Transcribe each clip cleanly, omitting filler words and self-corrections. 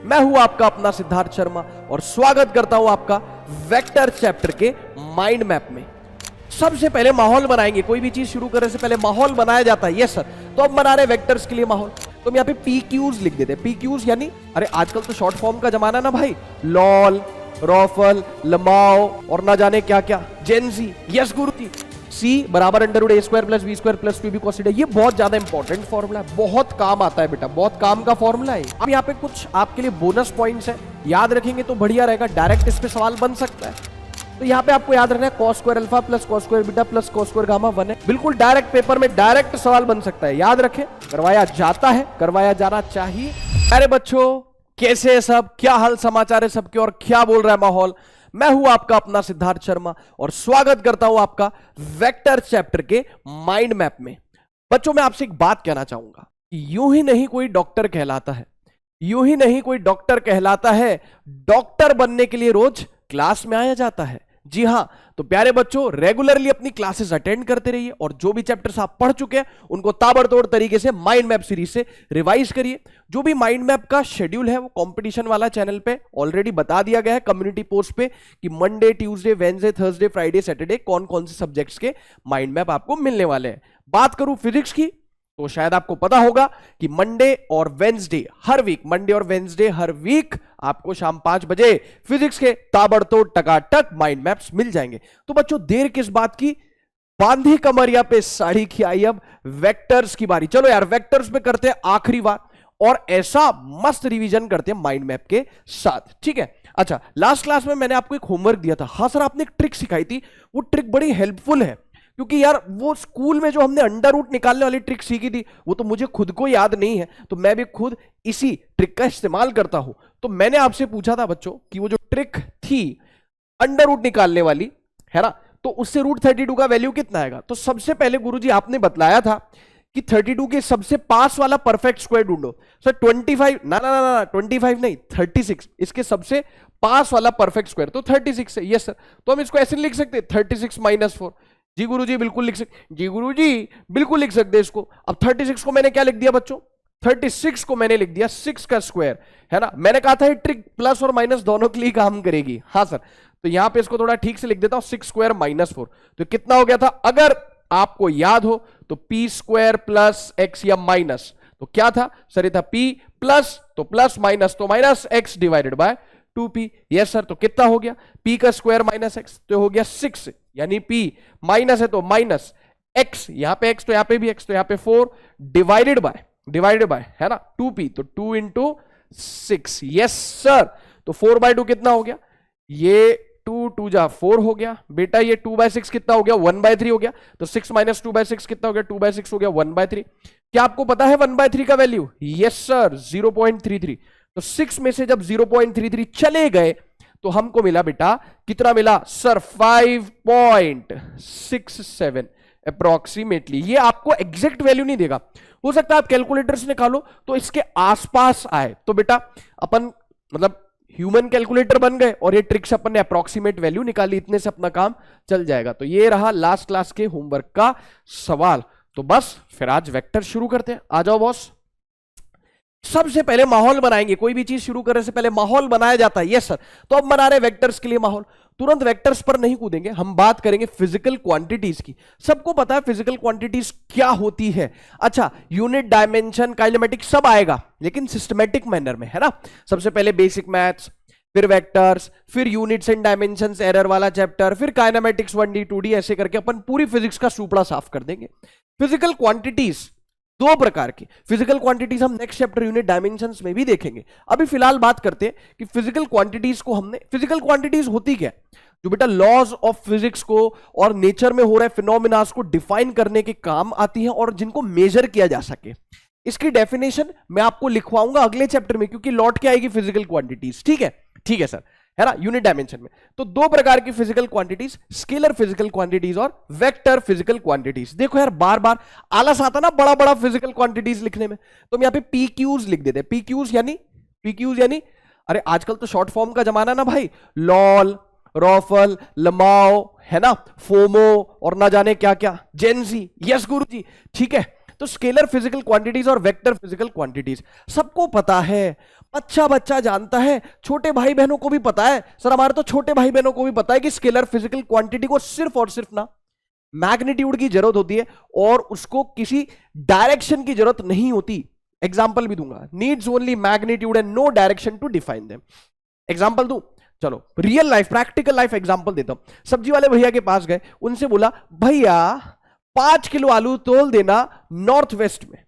मैं हूं आपका अपना सिद्धार्थ शर्मा और स्वागत करता हूं आपका वेक्टर चैप्टर के माइंड मैप में। सबसे पहले माहौल बनाएंगे, कोई भी चीज शुरू करने से पहले माहौल बनाया जाता है। यस सर, तो अब बना रहे वेक्टर्स के लिए माहौल। तो हम यहाँ पे PQs लिख देते हैं। PQs यानी अरे आजकल तो शॉर्ट फॉर्म का जमाना ना भाई, लॉल, रॉफल, लमाओ और ना जाने क्या क्या, जेनजी। यस गुरुजी, C बराबर under root A² plus B² plus 2B cos θ। ये बहुत ज्यादा इंपॉर्टेंट फॉर्मूला है, बहुत काम आता है बेटा, बहुत काम का फॉर्मूला है। अब यहाँ पे कुछ आपके लिए बोनस पॉइंट्स है, याद रखेंगे तो बढ़िया रहेगा। डायरेक्ट इस पे सवाल बन सकता है। तो यहाँ पे आपको याद रखना है cos square alpha plus cos square beta plus cos square gamma 1 है। बिल्कुल डायरेक्ट पेपर में डायरेक्ट सवाल बन सकता है, याद रखें। करवाया जाता है, करवाया जाना चाहिए। अरे बच्चों कैसे है सब, क्या हाल समाचार है सबके और क्या बोल रहा है माहौल। मैं हूं आपका अपना सिद्धार्थ शर्मा और स्वागत करता हूं आपका वेक्टर चैप्टर के माइंड मैप में। बच्चों मैं आपसे एक बात कहना चाहूंगा, यूं ही नहीं कोई डॉक्टर कहलाता है, यूं ही नहीं कोई डॉक्टर कहलाता है, डॉक्टर बनने के लिए रोज क्लास में आया जाता है। जी हां, तो प्यारे बच्चों रेगुलरली अपनी क्लासेस अटेंड करते रहिए और जो भी चैप्टर्स आप पढ़ चुके हैं उनको ताबड़तोड़ तरीके से माइंड मैप सीरीज से रिवाइज करिए। जो भी माइंड मैप का शेड्यूल है वो कंपटीशन वाला चैनल पे ऑलरेडी बता दिया गया है कम्युनिटी पोस्ट पे कि Monday, Tuesday, Wednesday, Thursday, Friday, Saturday कौन कौन से सब्जेक्ट्स के माइंड मैप आपको मिलने वाले हैं। बात करूं फिजिक्स की तो शायद आपको पता होगा कि मंडे और वेंसडे हर वीक, मंडे और वेंसडे हर वीक आपको शाम 5 बजे फिजिक्स के ताबड़तोड़ टकाटक माइंड मैप्स मिल जाएंगे। तो बच्चों देर किस बात की, बांधी कमरिया पे साड़ी की आई, अब वेक्टर्स की बारी। चलो यार वेक्टर्स पे करते हैं आखिरी बार और ऐसा मस्त रिवीजन करते हैं माइंड मैप के साथ, ठीक है। अच्छा, लास्ट क्लास में मैंने आपको एक होमवर्क दिया था। हाँ सर, आपने एक ट्रिक सिखाई थी, वो ट्रिक बड़ी हेल्पफुल है क्योंकि यार वो स्कूल में जो हमने अंडर रूट निकालने वाली ट्रिक सीखी थी वो तो मुझे खुद को याद नहीं है, तो मैं भी खुद इसी ट्रिक का इस्तेमाल करता हूं। तो मैंने आपसे पूछा था बच्चों कि वो जो ट्रिक थी अंडर रूट निकालने वाली है ना, तो उससे रूट 32 का वैल्यू कितना आएगा। तो सबसे पहले गुरुजी आपने बतलाया था कि 32 के सबसे पास वाला परफेक्ट स्क्वायर ढूंढो। सर 25 ना ना ना 25 नहीं 36, इसके सबसे पास वाला परफेक्ट स्क्वायर तो 36 है। यस सर, तो हम इसको ऐसे लिख सकते 36 - 4। जी गुरुजी बिल्कुल लिख सकते, जी गुरुजी बिल्कुल लिख सकते इसको। अब 36 को मैंने क्या लिख दिया बच्चों, 36 को मैंने लिख दिया 6 का स्क्वायर, है ना। मैंने कहा था ये ट्रिक प्लस और माइनस दोनों के लिए काम करेगी। हाँ सर, तो यहां पे इसको थोड़ा ठीक से लिख देता हूं 6 स्क्वायर - 4। तो कितना हो गया था, अगर आपको याद हो तो p स्क्वायर प्लस x या माइनस, तो क्या था सर, ये था p प्लस, तो प्लस माइनस तो minus x divided by 2p। Yes sir, तो कितना हो गया p का स्क्वायर माइनस x, तो हो गया 6, यानी p माइनस है तो माइनस x, यहां पे x तो यहां पे भी x, तो यहां पे 4 डिवाइडेड बाय है ना 2p, तो 2 इंटू 6। यस सर, तो 4/2 कितना हो गया, ये 2 जा 4 हो गया बेटा, ये 2/6 कितना हो गया 1/3 हो गया। तो 6 - 2/6 कितना हो गया 2/6 हो गया 1/3। क्या आपको पता है 1/3 का वैल्यू, यस सर 0.33। तो 6 में से जब 0.33 चले गए तो हमको मिला बेटा, कितना मिला सर 5.67 अप्रोक्सीमेटली। ये आपको एग्जैक्ट वैल्यू नहीं देगा, हो सकता है आप कैलकुलेटर से निकालो तो इसके आसपास आए, तो बेटा अपन मतलब ह्यूमन कैलकुलेटर बन गए और ये ट्रिक से अपन ने अप्रोक्सीमेट वैल्यू निकाली, इतने से अपना काम चल जाएगा। तो ये रहा लास्ट क्लास के होमवर्क का सवाल। तो बस फिर आज वेक्टर शुरू करते हैं, आ जाओ बॉस। सबसे पहले माहौल बनाएंगे, कोई भी चीज शुरू करने से पहले माहौल बनाया जाता है। यस सर, तो अब बना रहे वेक्टर्स के लिए माहौल। तुरंत वेक्टर्स पर नहीं कूदेंगे, हम बात करेंगे फिजिकल क्वांटिटीज की। सबको पता है फिजिकल क्वांटिटीज क्या होती है। अच्छा, यूनिट, डायमेंशन, काइनेमेटिक सब आएगा लेकिन सिस्टमेटिक मैनर में, है ना। सबसे पहले बेसिक मैथ्स, फिर वेक्टर्स, फिर यूनिट्स एंड डायमेंशंस एरर वाला चैप्टर, फिर काइनेमेटिक्स 1D 2D, ऐसे करके अपन पूरी फिजिक्स का सुपड़ा साफ कर देंगे। फिजिकल क्वांटिटीज दो प्रकार की फिजिकल क्वांटिटीज हम नेक्स्ट चैप्टर यूनिट डायमेंशंस में भी देखेंगे। अभी फिलहाल बात करते हैं कि फिजिकल क्वांटिटीज को हमने, फिजिकल क्वांटिटीज होती क्या है, जो बेटा लॉज ऑफ फिजिक्स को और नेचर में हो रहे फिनोमिनास को डिफाइन करने के काम आती हैं और जिनको मेजर किया जा सके। इसकी डेफिनेशन मैं आपको लिखवाऊंगा अगले चैप्टर में, क्योंकि लौट के आएगी फिजिकल क्वांटिटीज। ठीक है, ठीक है सर, है ना, यूनिट डायमेंशन में। तो दो प्रकार की physical quantities, scalar physical quantities और वेक्टर फिजिकल क्वांटिटीज। देखो यार बार बार आलस आता ना बड़ा बड़ा फिजिकल क्वांटिटीज लिखने में, तो हम यहाँ पे PQs लिख देते हैं। PQs यानी अरे आजकल तो शॉर्ट फॉर्म का जमाना ना भाई, लॉल, रॉफल, लमाओ, है ना, फोमो और ना जाने क्या क्या, जेनजी। यस गुरुजी, ठीक है। तो स्केलर फिजिकल क्वांटिटीज और वेक्टर फिजिकल क्वांटिटीज सबको पता है, अच्छा बच्चा जानता है, छोटे भाई बहनों को भी पता है। सर हमारे तो छोटे भाई बहनों को भी पता है कि स्केलर फिजिकल क्वांटिटी को सिर्फ और सिर्फ ना मैग्नीट्यूड की जरूरत होती है और उसको किसी डायरेक्शन की जरूरत नहीं होती। एग्जाम्पल भी दूंगा, needs only magnitude and no direction to define them. Example दूं, चलो real life practical life example देता हूं। सब्जी वाले भैया के पास गए, उनसे बोला भैया 5 किलो आलू तोल देना नॉर्थ वेस्ट में,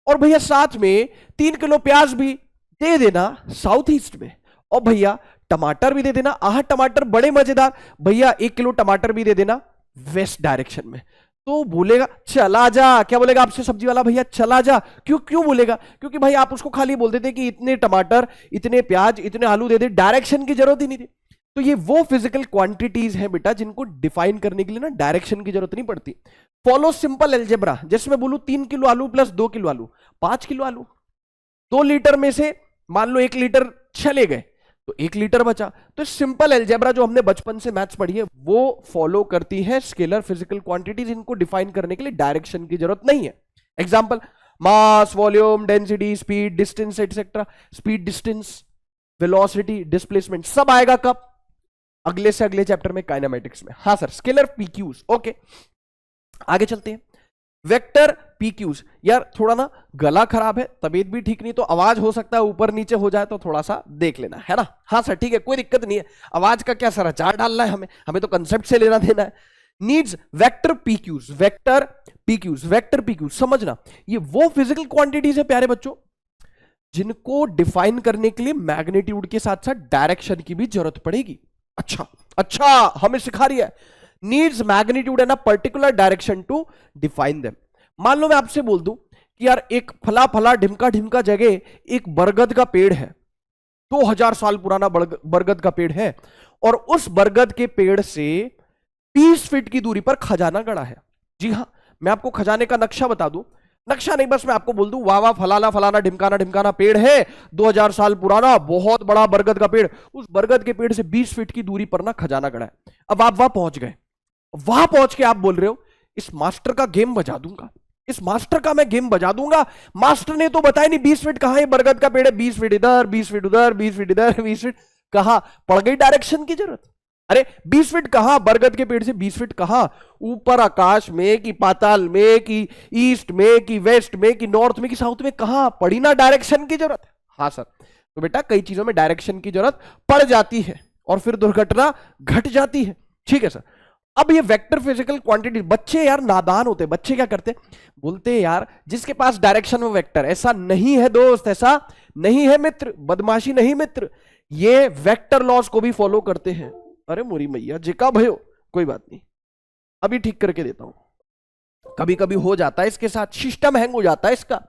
और भैया साथ में 3 किलो प्याज भी दे देना साउथ ईस्ट में, और भैया टमाटर भी दे देना, टमाटर बड़े मजेदार, भैया 1 किलो टमाटर भी दे देना वेस्ट डायरेक्शन में। तो बोलेगा चला जा, क्या बोलेगा आपसे सब्जी वाला भैया? चला जा। क्यों बोलेगा? क्योंकि भाई आप उसको खाली बोल देते कि इतने टमाटर, इतने प्याज, इतने आलू दे दे, डायरेक्शन की जरूरत ही नहीं थी। तो ये वो फिजिकल क्वांटिटीज हैं बेटा जिनको डिफाइन करने के लिए ना डायरेक्शन की जरूरत नहीं पड़ती। फॉलो सिंपल एल्जेब्रा, जैसे मैं बोलूं 3 किलो आलू प्लस 2 किलो आलू 5 किलो आलू, 2 लीटर में से मान लो 1 लीटर चले गए तो 1 लीटर बचा। तो सिंपल एल्जेब्रा जो हमने बचपन से मैथ्स पढ़ी है वो फॉलो करती है स्केलर फिजिकल क्वांटिटीज, इनको डिफाइन करने के लिए डायरेक्शन की जरूरत नहीं है। Example, mass, volume, density, speed, distance etcetera. Speed, distance, velocity, displacement सब आएगा कब? अगले से अगले चैप्टर में, काइनेमेटिक्स में। हाँ सर, स्केलर पीक्यूज। ओके, आगे चलते हैं। वेक्टर पीक्यूज, यार थोड़ा ना गला खराब है, तबीयत भी ठीक नहीं, तो आवाज हो सकता है ऊपर नीचे हो जाए, तो थोड़ा सा देख लेना है ना। हाँ सर ठीक है, कोई दिक्कत नहीं है। आवाज का क्या सर अचार डालना है हमें तो कंसेप्ट से लेना देना है। नीड्स वेक्टर पीक्यूज, वेक्टर पीक्यूज, वेक्टर पीक्यूज समझना, ये वो फिजिकल क्वांटिटीज है प्यारे बच्चों जिनको डिफाइन करने के लिए मैग्नीट्यूड के साथ साथ डायरेक्शन की भी जरूरत पड़ेगी। अच्छा हमें सिखा रही है, needs magnitude and a particular direction to define them. मान लो मैं आपसे बोल दूं कि यार एक फला फला ढिमका ढिमका जगह एक बरगद का पेड़ है, 2000 साल पुराना बरगद का पेड़ है, और उस बरगद के पेड़ से 20 फीट की दूरी पर खजाना गड़ा है। जी हां, मैं आपको खजाने का नक्शा बता दूं, नक्शा नहीं बस मैं आपको बोल दूं, वाह फलाना फलाना ढिमकाना ढिमकाना पेड़ है, 2000 साल पुराना बहुत बड़ा बरगद का पेड़, उस बरगद के पेड़ से 20 फीट की दूरी पर ना खजाना गड़ा है। अब आप वहां पहुंच गए, वहां पहुंच के आप बोल रहे हो इस मास्टर का गेम बजा दूंगा, इस मास्टर का मैं गेम बजा दूंगा। मास्टर ने तो बताया नहीं 20 फीट कहां है बरगद का पेड़ है, 20 फीट इधर, 20 फीट उधर, 20 फीट इधर, 20 फीट कहां? पड़ गई डायरेक्शन की जरूरत। अरे 20 फीट कहां बरगद के पेड़ से, 20 फीट कहां? ऊपर आकाश में कि पाताल में कि ईस्ट में कि वेस्ट में कि नॉर्थ में कि साउथ में, कहां पड़ी ना डायरेक्शन की जरूरत। हाँ सर, तो बेटा कई चीजों में डायरेक्शन की जरूरत पड़ जाती है और फिर दुर्घटना घट जाती है। ठीक है सर। अब ये वेक्टर फिजिकल क्वांटिटी, बच्चे यार नादान होते, बच्चे क्या करते, बोलते यार जिसके पास डायरेक्शन वो वेक्टर। ऐसा नहीं है दोस्त, ऐसा नहीं है मित्र, बदमाशी नहीं मित्र, ये वेक्टर लॉज को भी फॉलो करते हैं। अरे मोरी मैया जिका भयो, कोई बात नहीं, अभी ठीक करके देता हूं। कभी कभी हो जाता है इसके साथ, सिस्टम हैंग हो जाता है इसका।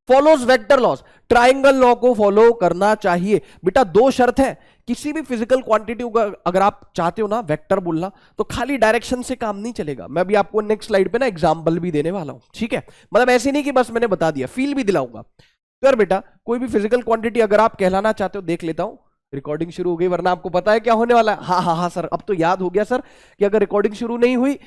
Follows vector laws, triangle law को फॉलो करना चाहिए। बेटा 2 शर्त है, किसी भी फिजिकल क्वांटिटी अगर आप चाहते हो ना वेक्टर बोलना, तो खाली डायरेक्शन से काम नहीं चलेगा। मैं भी आपको नेक्स्ट स्लाइड पे ना एग्जांपल भी देने वाला हूं, ठीक है? मतलब ऐसे नहीं कि बस मैंने बता दिया, फील भी दिलाऊंगा। तो यार बेटा कोई भी फिजिकल क्वांटिटी अगर आप कहलाना चाहते हो, देख लेता हूं, रिकॉर्डिंग शुरू हो गई, वरना आपको पता है क्या होने वाला है। हाँ सर, अब तो याद हो गया सर कि अगर रिकॉर्डिंग शुरू नहीं हुई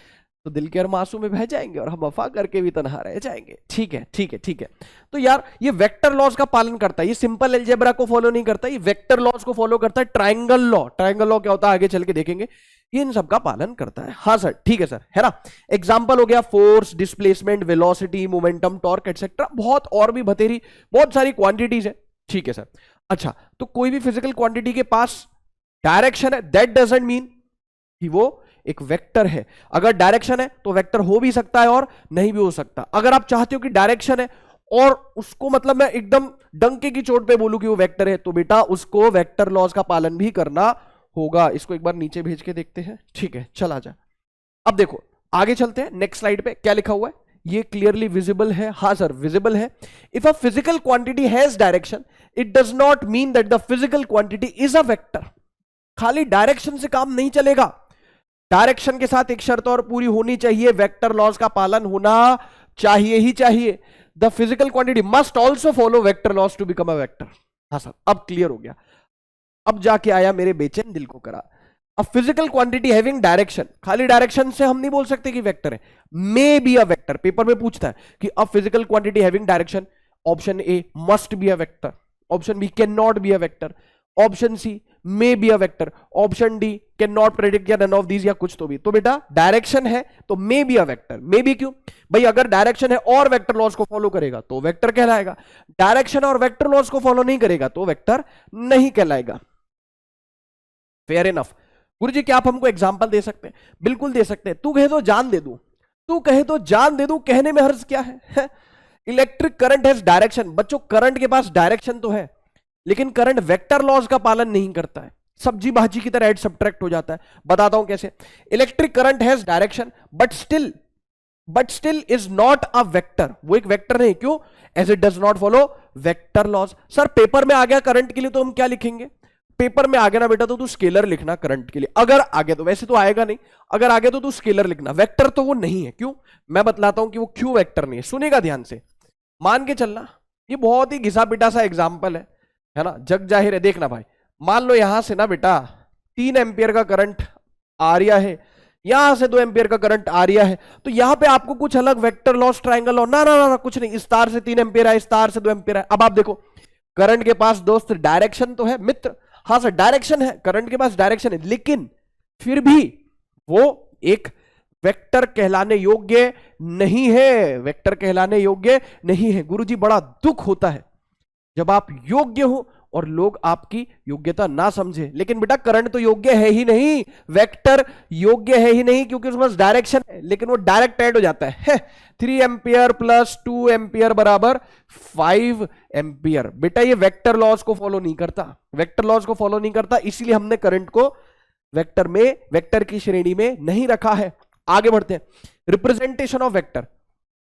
तो दिल के अरमासू में बह जाएंगे और हम वफा करके भी तनहा रह जाएंगे। ठीक है। तो यार ये वेक्टर लॉज का पालन करता है, ये सिंपल अलजेब्रा को फॉलो नहीं करता, ये वेक्टर लॉज को फॉलो करता है। ट्राइंगल लॉ क्या होता है आगे चल के देखेंगे, ये इन सब का पालन करता है। हाँ सर ठीक है सर, है ना। एग्जांपल हो गया force, displacement, velocity, momentum, torque etcetera, बहुत और भी बतेरी बहुत सारी क्वांटिटीज है। ठीक है सर। अच्छा, तो कोई भी फिजिकल क्वांटिटी के पास डायरेक्शन है, दैट डजंट मीन कि वो एक वेक्टर है। अगर डायरेक्शन है तो वेक्टर हो भी सकता है और नहीं भी हो सकता। अगर आप चाहते हो कि डायरेक्शन है और उसको मतलब मैं एकदम डंके की चोट पे बोलूं कि वो वेक्टर है, तो बेटा उसको वेक्टर लॉज का पालन भी करना होगा। इसको एक बार नीचे भेज के देखते हैं। ठीक है, चल आजा। अब देखो आगे चलते हैं, नेक्स्ट स्लाइड पे क्या लिखा हुआ है, ये क्लियरली विजिबल है। हाँ सर विजिबल है। If a physical quantity has direction, it does not mean that the physical quantity is a vector. खाली डायरेक्शन से काम नहीं चलेगा, डायरेक्शन के साथ एक शर्त और पूरी होनी चाहिए, वेक्टर लॉज का पालन होना चाहिए ही चाहिए। The physical quantity must also follow vector laws to become a vector. हाँ सर, अब क्लियर हो गया, अब जाके आया मेरे बेचैन दिल को करा। A physical quantity having direction, खाली डायरेक्शन से हम नहीं बोल सकते कि वेक्टर है, may be a vector. Paper में पूछता है कि a physical quantity having direction, option A must be a vector, option B can not be a vector, option C may be a vector, option D can not predict या none of these या कुछ तो भी। तो बेटा डायरेक्शन है तो मे be a vector. May be क्यों भाई, अगर डायरेक्शन है और वेक्टर लॉज को फॉलो करेगा तो वेक्टर कहलाएगा, डायरेक्शन और वेक्टर लॉज को फॉलो नहीं करेगा तो वेक्टर नहीं कहलाएगा। Fair enough. गुरु जी क्या आप हमको एग्जांपल दे सकते हैं? बिल्कुल दे सकते हैं। तू कहे तो जान दे दूं, तू कहे तो जान दे दूं, कहने में हर्ज क्या है? Electric current has direction. बच्चों करंट के पास डायरेक्शन तो है लेकिन करंट वेक्टर लॉज का पालन नहीं करता है, सब्जी भाजी की तरह ऐड सब्ट्रैक्ट हो जाता है। बताता हूं कैसे। Electric current has direction but still is not a vector. वो एक वेक्टर नहीं, क्यों? As it does not follow vector laws. Sir paper में आ गया करंट के लिए तो हम क्या लिखेंगे? पेपर में आ गया ना बेटा तो तू स्केलर लिखना करंट के लिए, अगर आगे तो, वैसे तो आएगा नहीं, अगर आगे तो तू स्केलर लिखना, वेक्टर तो वो नहीं है। क्यों? मैं बतलाता हूं कि वो क्यों वेक्टर नहीं है, सुनेगा ध्यान से, मान के चलना। ये बहुत ही घिसा पिटा सा एग्जाम्पल है ना, जग जाहिर है। देखना भाई, मान लो यहां से ना बेटा 3 एम्पियर का करंट आ रहा है, यहां से 2 एम्पियर का करंट आ रहा है, तो यहां पे आपको कुछ अलग वेक्टर लॉस ट्रायंगल हो ना, ना ना ना कुछ नहीं। इस तार से 3 एम्पियर है, इस तार से 2 एम्पियर है। अब आप देखो करंट के पास दोस्त डायरेक्शन तो है मित्र, हाँ सर डायरेक्शन है, करंट के पास डायरेक्शन है, लेकिन फिर भी वो एक वेक्टर कहलाने योग्य नहीं है, वेक्टर कहलाने योग्य नहीं है। गुरुजी बड़ा दुख होता है जब आप योग्य हो और लोग आपकी योग्यता ना समझे। लेकिन बेटा करंट तो योग्य है ही नहीं, वेक्टर योग्य है ही नहीं, क्योंकि उसके पास डायरेक्शन है, लेकिन वो डायरेक्ट ऐड हो जाता है। 3 एम्पियर प्लस 2 एम्पियर बराबर 5 एम्पियर। बेटा ये वेक्टर लॉज को फॉलो नहीं करता, वेक्टर लॉज को फॉलो नहीं करता, इसीलिए हमने करंट को वेक्टर में, वेक्टर की श्रेणी में नहीं रखा है। आगे बढ़ते हैं। Representation of vector.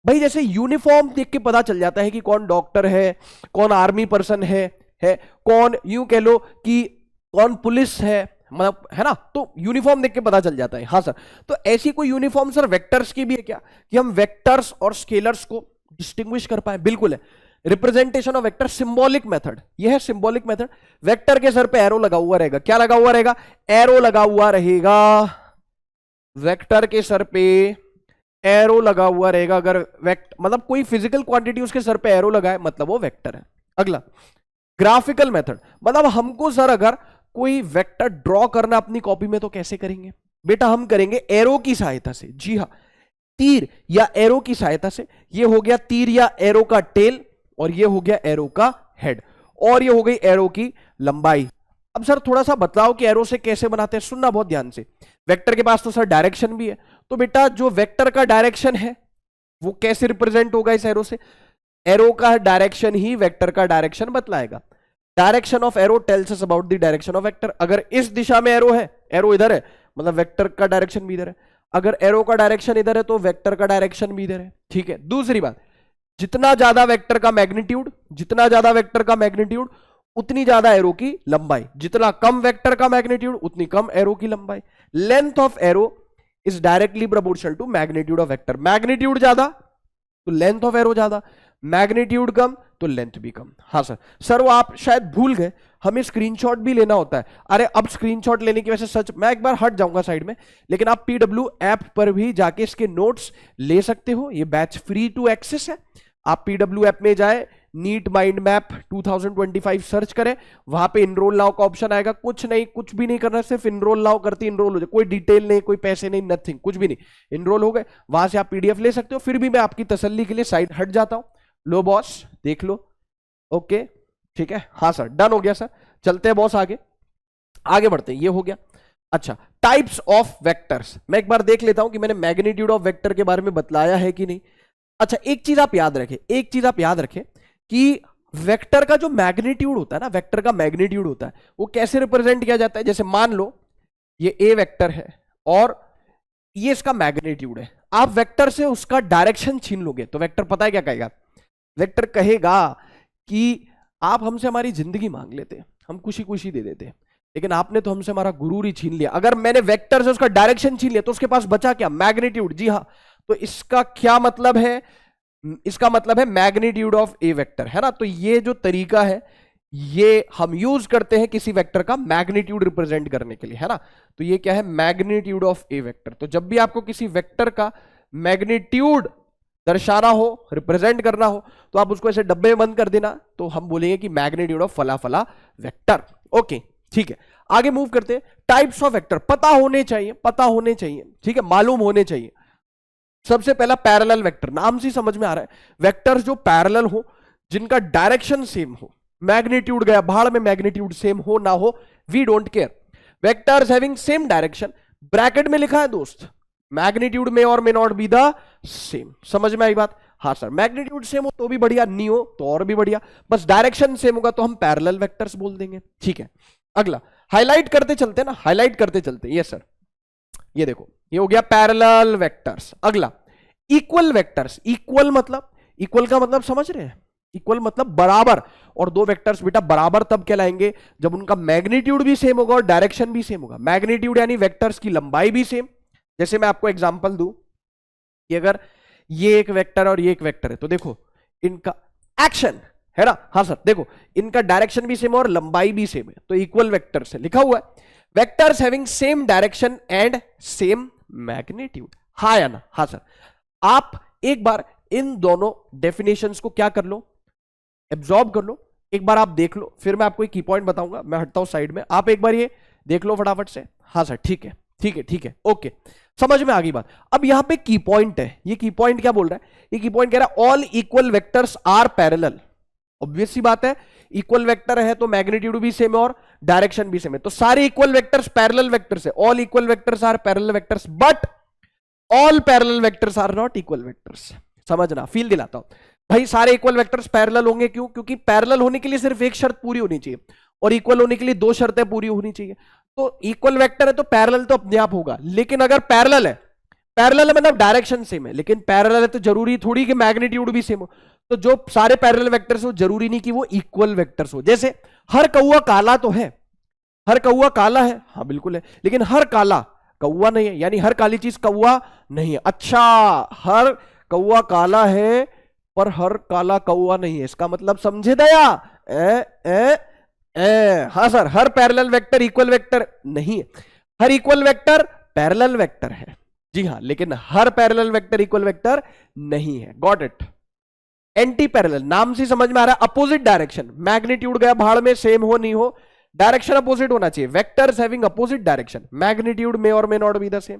भाई जैसे यूनिफॉर्म देख के पता चल जाता है कि कौन डॉक्टर है, कौन आर्मी पर्सन है कौन, यूं कह लो कि कौन पुलिस है, मतलब है ना, तो यूनिफॉर्म देख के पता चल जाता है। हाँ सर, तो ऐसी कोई यूनिफॉर्म सर वेक्टर्स की भी है क्या, कि हम वेक्टर्स और स्केलर्स को डिस्टिंग्विश कर पाए? बिल्कुल है। Representation of vector, symbolic method, यह है सिंबॉलिक मेथड। वेक्टर के सर पे एरो लगा हुआ रहेगा, क्या लगा हुआ रहेगा? एरो लगा हुआ रहेगा, वेक्टर के सर पे एरो लगा हुआ रहेगा। अगर मतलब कोई फिजिकल क्वांटिटी उसके सर पे एरो लगा है मतलब वो वेक्टर है। अगला ग्राफिकल मेथड, मतलब हमको सर अगर कोई वेक्टर ड्रॉ करना अपनी कॉपी में तो कैसे करेंगे? बेटा हम करेंगे एरो की सहायता से। जी हाँ, तीर या एरो की सहायता से। ये हो गया तीर या एरो का टेल, और ये हो गया एरो का हेड, और ये हो गई एरो की लंबाई। अब सर थोड़ा सा बताओ कि एरो से कैसे बनाते हैं, सुनना बहुत ध्यान से। वेक्टर के पास तो सर डायरेक्शन भी है, तो बेटा जो वेक्टर का डायरेक्शन है वो कैसे रिप्रेजेंट होगा इस एरो से? एरो का डायरेक्शन ही वेक्टर का डायरेक्शन बतलाएगा। Direction of arrow tells us about the direction of vector. अगर इस दिशा में एरो है, एरो इधर है, मतलब वेक्टर का डायरेक्शन भी इधर है। अगर एरो का डायरेक्शन इधर है तो वेक्टर का डायरेक्शन भी इधर है। ठीक है। दूसरी बात, जितना ज्यादा वेक्टर का मैग्नीट्यूड, जितना ज्यादा वेक्टर का मैग्नीट्यूड उतनी ज्यादा एरो की लंबाई, जितना कम वेक्टर का मैग्नीट्यूड उतनी कम एरो की लंबाई। Length of arrow is directly proportional to magnitude of vector. Magnitude ज्यादा तो लेंथ ऑफ एरो ज्यादा, मैग्नीट्यूड कम तो लेंथ भी कम। हाँ सर, सर वो आप शायद भूल गए, हमें स्क्रीनशॉट भी लेना होता है। अरे अब स्क्रीनशॉट लेने की वैसे सच मैं एक बार हट जाऊंगा साइड में, लेकिन आप पीडब्ल्यू ऐप पर भी जाके इसके नोट्स ले सकते हो। ये बैच फ्री टू एक्सेस है। आप पीडब्ल्यू ऐप में जाए, नीट माइंड मैप 2025 सर्च करें, वहां पे इनरोल नाउ का ऑप्शन आएगा। कुछ नहीं, कुछ भी नहीं करना, सिर्फ इनरोल नाउ करते इनरोल हो जाए, कोई डिटेल नहीं, कोई पैसे नहीं, नथिंग, कुछ भी नहीं, इनरोल हो गए। वहां से आप पीडीएफ ले सकते हो। फिर भी मैं आपकी तसल्ली के लिए साइड हट जाता हूं। लो बॉस देख लो, ओके ठीक है। हाँ सर डन हो गया सर, चलते हैं बॉस आगे, आगे बढ़ते हैं। ये हो गया। अच्छा, टाइप्स ऑफ वेक्टर्स, मैं एक बार देख लेता हूं कि मैंने मैग्नीट्यूड ऑफ वेक्टर के बारे में बतलाया है कि नहीं। अच्छा, एक चीज आप याद रखें, एक चीज आप याद रखें कि वेक्टर का जो मैग्नीट्यूड होता है ना, वेक्टर का मैग्नीट्यूड होता है वो कैसे रिप्रेजेंट किया जाता है? जैसे मान लो ये ए वेक्टर है और ये इसका मैग्नीट्यूड है, आप वेक्टर से उसका डायरेक्शन छीन लोगे तो वेक्टर पता है क्या कहेगा? वेक्टर कहेगा कि आप हमसे हमारी जिंदगी मांग लेते, हम खुशी खुशी दे देते, लेकिन आपने तो हमसे हमारा गुरूर ही छीन लिया। अगर मैंने वेक्टर से उसका डायरेक्शन छीन लिया तो उसके पास बचा क्या? मैग्नीट्यूड। जी हाँ, तो इसका क्या मतलब है? इसका मतलब है मैग्नीट्यूड ऑफ ए वेक्टर, है ना। तो ये जो तरीका है ये हम यूज करते हैं किसी वेक्टर का मैग्नीट्यूड रिप्रेजेंट करने के लिए, है ना। तो ये क्या है, मैग्नीट्यूड ऑफ ए वेक्टर। तो जब भी आपको किसी वेक्टर का मैग्नीट्यूड दर्शाना हो, रिप्रेजेंट करना हो, तो आप उसको ऐसे डब्बे में बंद कर देना, तो हम बोलेंगे कि मैग्नीट्यूड ऑफ फला फला वेक्टर। ओके, ठीक है, आगे मूव करते हैं। टाइप्स ऑफ वेक्टर पता होने चाहिए, पता होने चाहिए, ठीक है, मालूम होने चाहिए। सबसे पहला पैरेलल वेक्टर, नाम से समझ में आ रहा है, वेक्टर्स जो पैरेलल हो, जिनका डायरेक्शन सेम हो, मैग्नीट्यूड गया भाड़ में, मैग्नीट्यूड सेम हो ना हो, we don't care. Vectors having same direction, bracket में लिखा है दोस्त, मैग्नीट्यूड में और may not be the same. समझ में आई बात? हाँ सर, मैग्नीट्यूड सेम हो तो भी बढ़िया, नहीं हो तो और भी बढ़िया, बस डायरेक्शन सेम होगा तो हम पैरेलल वेक्टर्स बोल देंगे, ठीक है। अगला हाईलाइट करते चलते ना, हाईलाइट करते चलते। ये सर, ये देखो, ये हो गया पैरेलल वेक्टर्स। अगला इक्वल वेक्टर्स। इक्वल मतलब, इक्वल का मतलब समझ रहे हैं, इक्वल मतलब बराबर। और दो वेक्टर्स बेटा बराबर तब कहलाएंगे जब उनका मैग्नीट्यूड भी सेम होगा और डायरेक्शन भी सेम होगा। मैग्नीट्यूड यानी वेक्टर्स की लंबाई भी सेम। जैसे मैं आपको एग्जांपल दूं कि अगर ये एक वेक्टर और ये एक वेक्टर है, तो देखो इनका एक्शन है ना, हाँ सर, देखो इनका डायरेक्शन भी सेम और लंबाई भी सेम है, तो इक्वल वेक्टर्स है, लिखा हुआ है vectors having same direction and same magnitude. हाँ या ना? हाँ सर। आप एक बार इन दोनों डेफिनेशंस को क्या कर लो, एब्जॉर्ब कर लो, एक बार आप देख लो, फिर मैं आपको एक की पॉइंट बताऊंगा। मैं हटता हूं साइड में, आप एक बार ये देख लो फटाफट से। हाँ सर, ठीक है, ठीक है, ठीक है, ओके, समझ में आ गई बात। अब यहां पे की पॉइंट है, ये की पॉइंट क्या बोल रहा है, ये की पॉइंट कह रहा है all equal vectors are parallel. Obvious सी बात है, इक्वल वेक्टर है तो मैग्नीट्यूड भी सेम है और डायरेक्शन भी सेम है, तो सारे इक्वल वेक्टर्स पैरेलल वेक्टर्स है। All equal vectors are parallel vectors, but all parallel vectors are not equal vectors. समझना, फील दिलाता हूं भाई, सारे इक्वल वेक्टर्स पैरेलल होंगे, क्यों? क्योंकि पैरेलल होने के लिए सिर्फ एक शर्त पूरी होनी चाहिए और इक्वल होने के लिए दो शर्तें पूरी होनी चाहिए। तो इक्वल वेक्टर है तो पैरेलल तो अपने आप होगा, लेकिन अगर पैरेलल है, पैरेलल मतलब डायरेक्शन सेम है, लेकिन पैरेलल है तो जरूरी थोड़ी कि मैग्नीट्यूड भी सेम हो। तो जो सारे पैरेलल वेक्टर्स हो जरूरी नहीं कि वो इक्वल वेक्टर्स हो। जैसे हर कौवा काला तो है, हर कौवा काला है, हाँ बिल्कुल है, लेकिन हर काला कौवा नहीं है, यानी हर काली चीज कौवा नहीं है। अच्छा, हर कौवा काला है पर हर काला कौवा नहीं है, इसका मतलब समझे दया? हाँ सर, हर पैरेलल वेक्टर इक्वल वेक्टर नहीं है, हर इक्वल वेक्टर पैरेलल वेक्टर है, जी हाँ, लेकिन हर पैरेलल वेक्टर इक्वल वेक्टर नहीं है। Got it? एंटी पैरेलल, नाम से समझ में आ रहा है, अपोजिट डायरेक्शन, मैग्नीट्यूड गया भाड़ में, सेम हो नहीं हो, डायरेक्शन अपोजिट होना चाहिए। Vectors having opposite direction, magnitude में और may not be the same.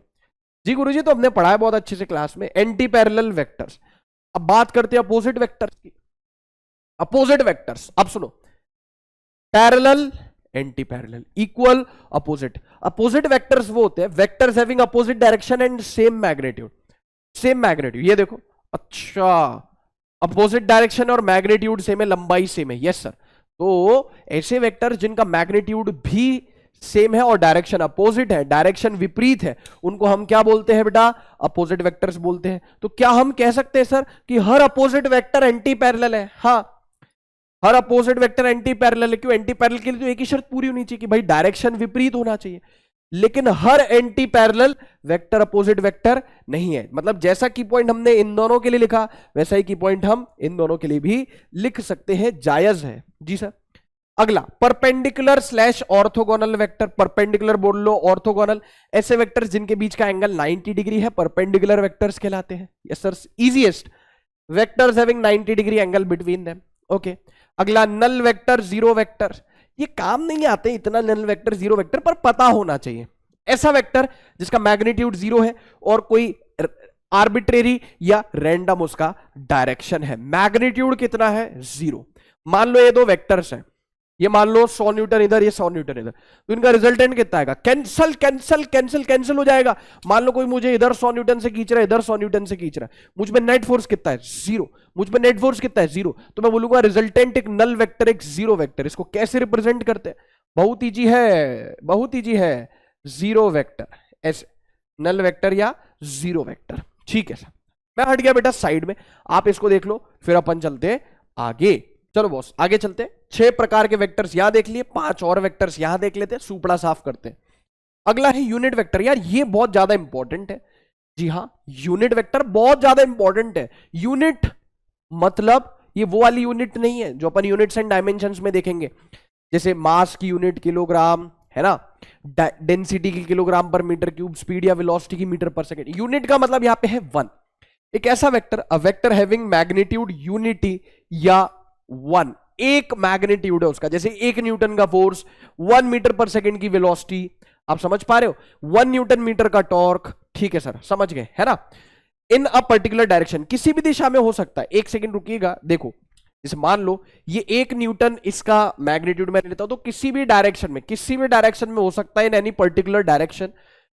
जी गुरुजी, तो हमने पढ़ा है बहुत अच्छे से क्लास में एंटी पैरेलल वेक्टर्स। अब बात करते हैं अपोजिट वेक्टर्स की। अपोजिट वेक्टर्स, अब सुनो, parallel, anti parallel, equal, opposite. Opposite vectors वो होते हैं vectors having opposite direction and same magnitude. Same magnitude, ये देखो, अच्छा, अपोजिट डायरेक्शन और मैग्नीट्यूड सेम है, लंबाई सेम है, यस सर। तो ऐसे वेक्टर जिनका मैग्नीट्यूड भी सेम है और डायरेक्शन अपोजिट है, डायरेक्शन विपरीत है, उनको हम क्या बोलते हैं बेटा? अपोजिट वेक्टर्स बोलते हैं। तो क्या हम कह सकते हैं सर कि हर अपोजिट वेक्टर एंटी पैरेलल है? हाँ, हर अपोजिट वेक्टर एंटी पैरेलल है। क्यों? एंटी पैरेलल के लिए तो एक ही शर्त पूरी होनी चाहिए कि भाई डायरेक्शन विपरीत होना चाहिए, लेकिन हर anti parallel vector opposite vector नहीं है। मतलब जैसा की पॉइंट हमने इन दोनों के लिए लिखा, वैसा ही की पॉइंट हम इन दोनों के लिए भी लिख सकते हैं, जायज है। जी सर। अगला perpendicular slash orthogonal vector. Perpendicular बोल लो, ऑर्थोगोनल, ऐसे वेक्टर्स जिनके बीच का एंगल 90 डिग्री है, परपेंडिकुलर वेक्टर्स कहलाते हैं। Yes sir, easiest vectors having 90 degree angle between them. Okay, अगला नल वेक्टर, जीरो वेक्टर। ये काम नहीं आते इतना नल वेक्टर, जीरो वेक्टर, पर पता होना चाहिए। ऐसा वेक्टर जिसका मैग्नीट्यूड जीरो है और कोई आर्बिट्रेरी या रैंडम उसका डायरेक्शन है, मैग्नीट्यूड कितना है? जीरो। मान लो ये दो वेक्टर्स हैं, ये मान लो 100 न्यूटन इधर, ये 100 न्यूटन इधर, तो इनका रिजल्टेंट कितना आएगा? कैंसल कैंसल कैंसल कैंसिल हो जाएगा। मान लो कोई मुझे इधर 100 न्यूटन से खींच रहा है, इधर 100 न्यूटन से खींच रहा है, मुझ में नेट फोर्स कितना है? जीरो। मुझ में नेट फोर्स कितना है? जीरो। तो मैं बोलूंगा रिजल्टेंट एक नल वेक्टर, एक जीरो वेक्टर। इसको कैसे रिप्रेजेंट करते हैं? बहुत ईजी है, बहुत ईजी है, जीरो वेक्टर, ऐसे नल वेक्टर या जीरो वेक्टर। ठीक है सर, मैं हट गया बेटा साइड में, आप इसको देख लो, फिर अपन चलते आगे। चलो बॉस, आगे चलते हैं। 6 प्रकार के वेक्टर्स यहां देख लिए, 5 और वेक्टर्स यहां देख लेते हैं, सुपड़ा साफ करते हैं। अगला है यूनिट वेक्टर। यार ये बहुत ज्यादा इंपॉर्टेंट है। जी हां, यूनिट वेक्टर बहुत ज्यादा इंपॉर्टेंट है। यूनिट मतलब ये वो वाली यूनिट नहीं है जो अपन यूनिट्स एंड डायमेंशंस में देखेंगे, जैसे मास की यूनिट किलोग्राम है ना, डेंसिटी की किलोग्राम पर मीटर क्यूब, स्पीड या वेलोसिटी की मीटर पर सेकंड। यूनिट का मतलब यहां पे है वन। एक ऐसा vector, a vector having magnitude unity या वन, एक मैग्नीट्यूड है उसका, जैसे 1 न्यूटन का फोर्स, 1 मीटर पर सेकंड की वेलोसिटी, आप समझ पा रहे हो, 1 न्यूटन मीटर का टॉर्क, ठीक है सर, समझ गए है ना। इन अ पर्टिकुलर डायरेक्शन, किसी भी दिशा में हो सकता है। एक सेकंड रुकिएगा, देखो जैसे मान लो ये 1 न्यूटन इसका मैग्नीट्यूड मैं लेता हूं, तो किसी भी डायरेक्शन में हो सकता है, in any particular direction.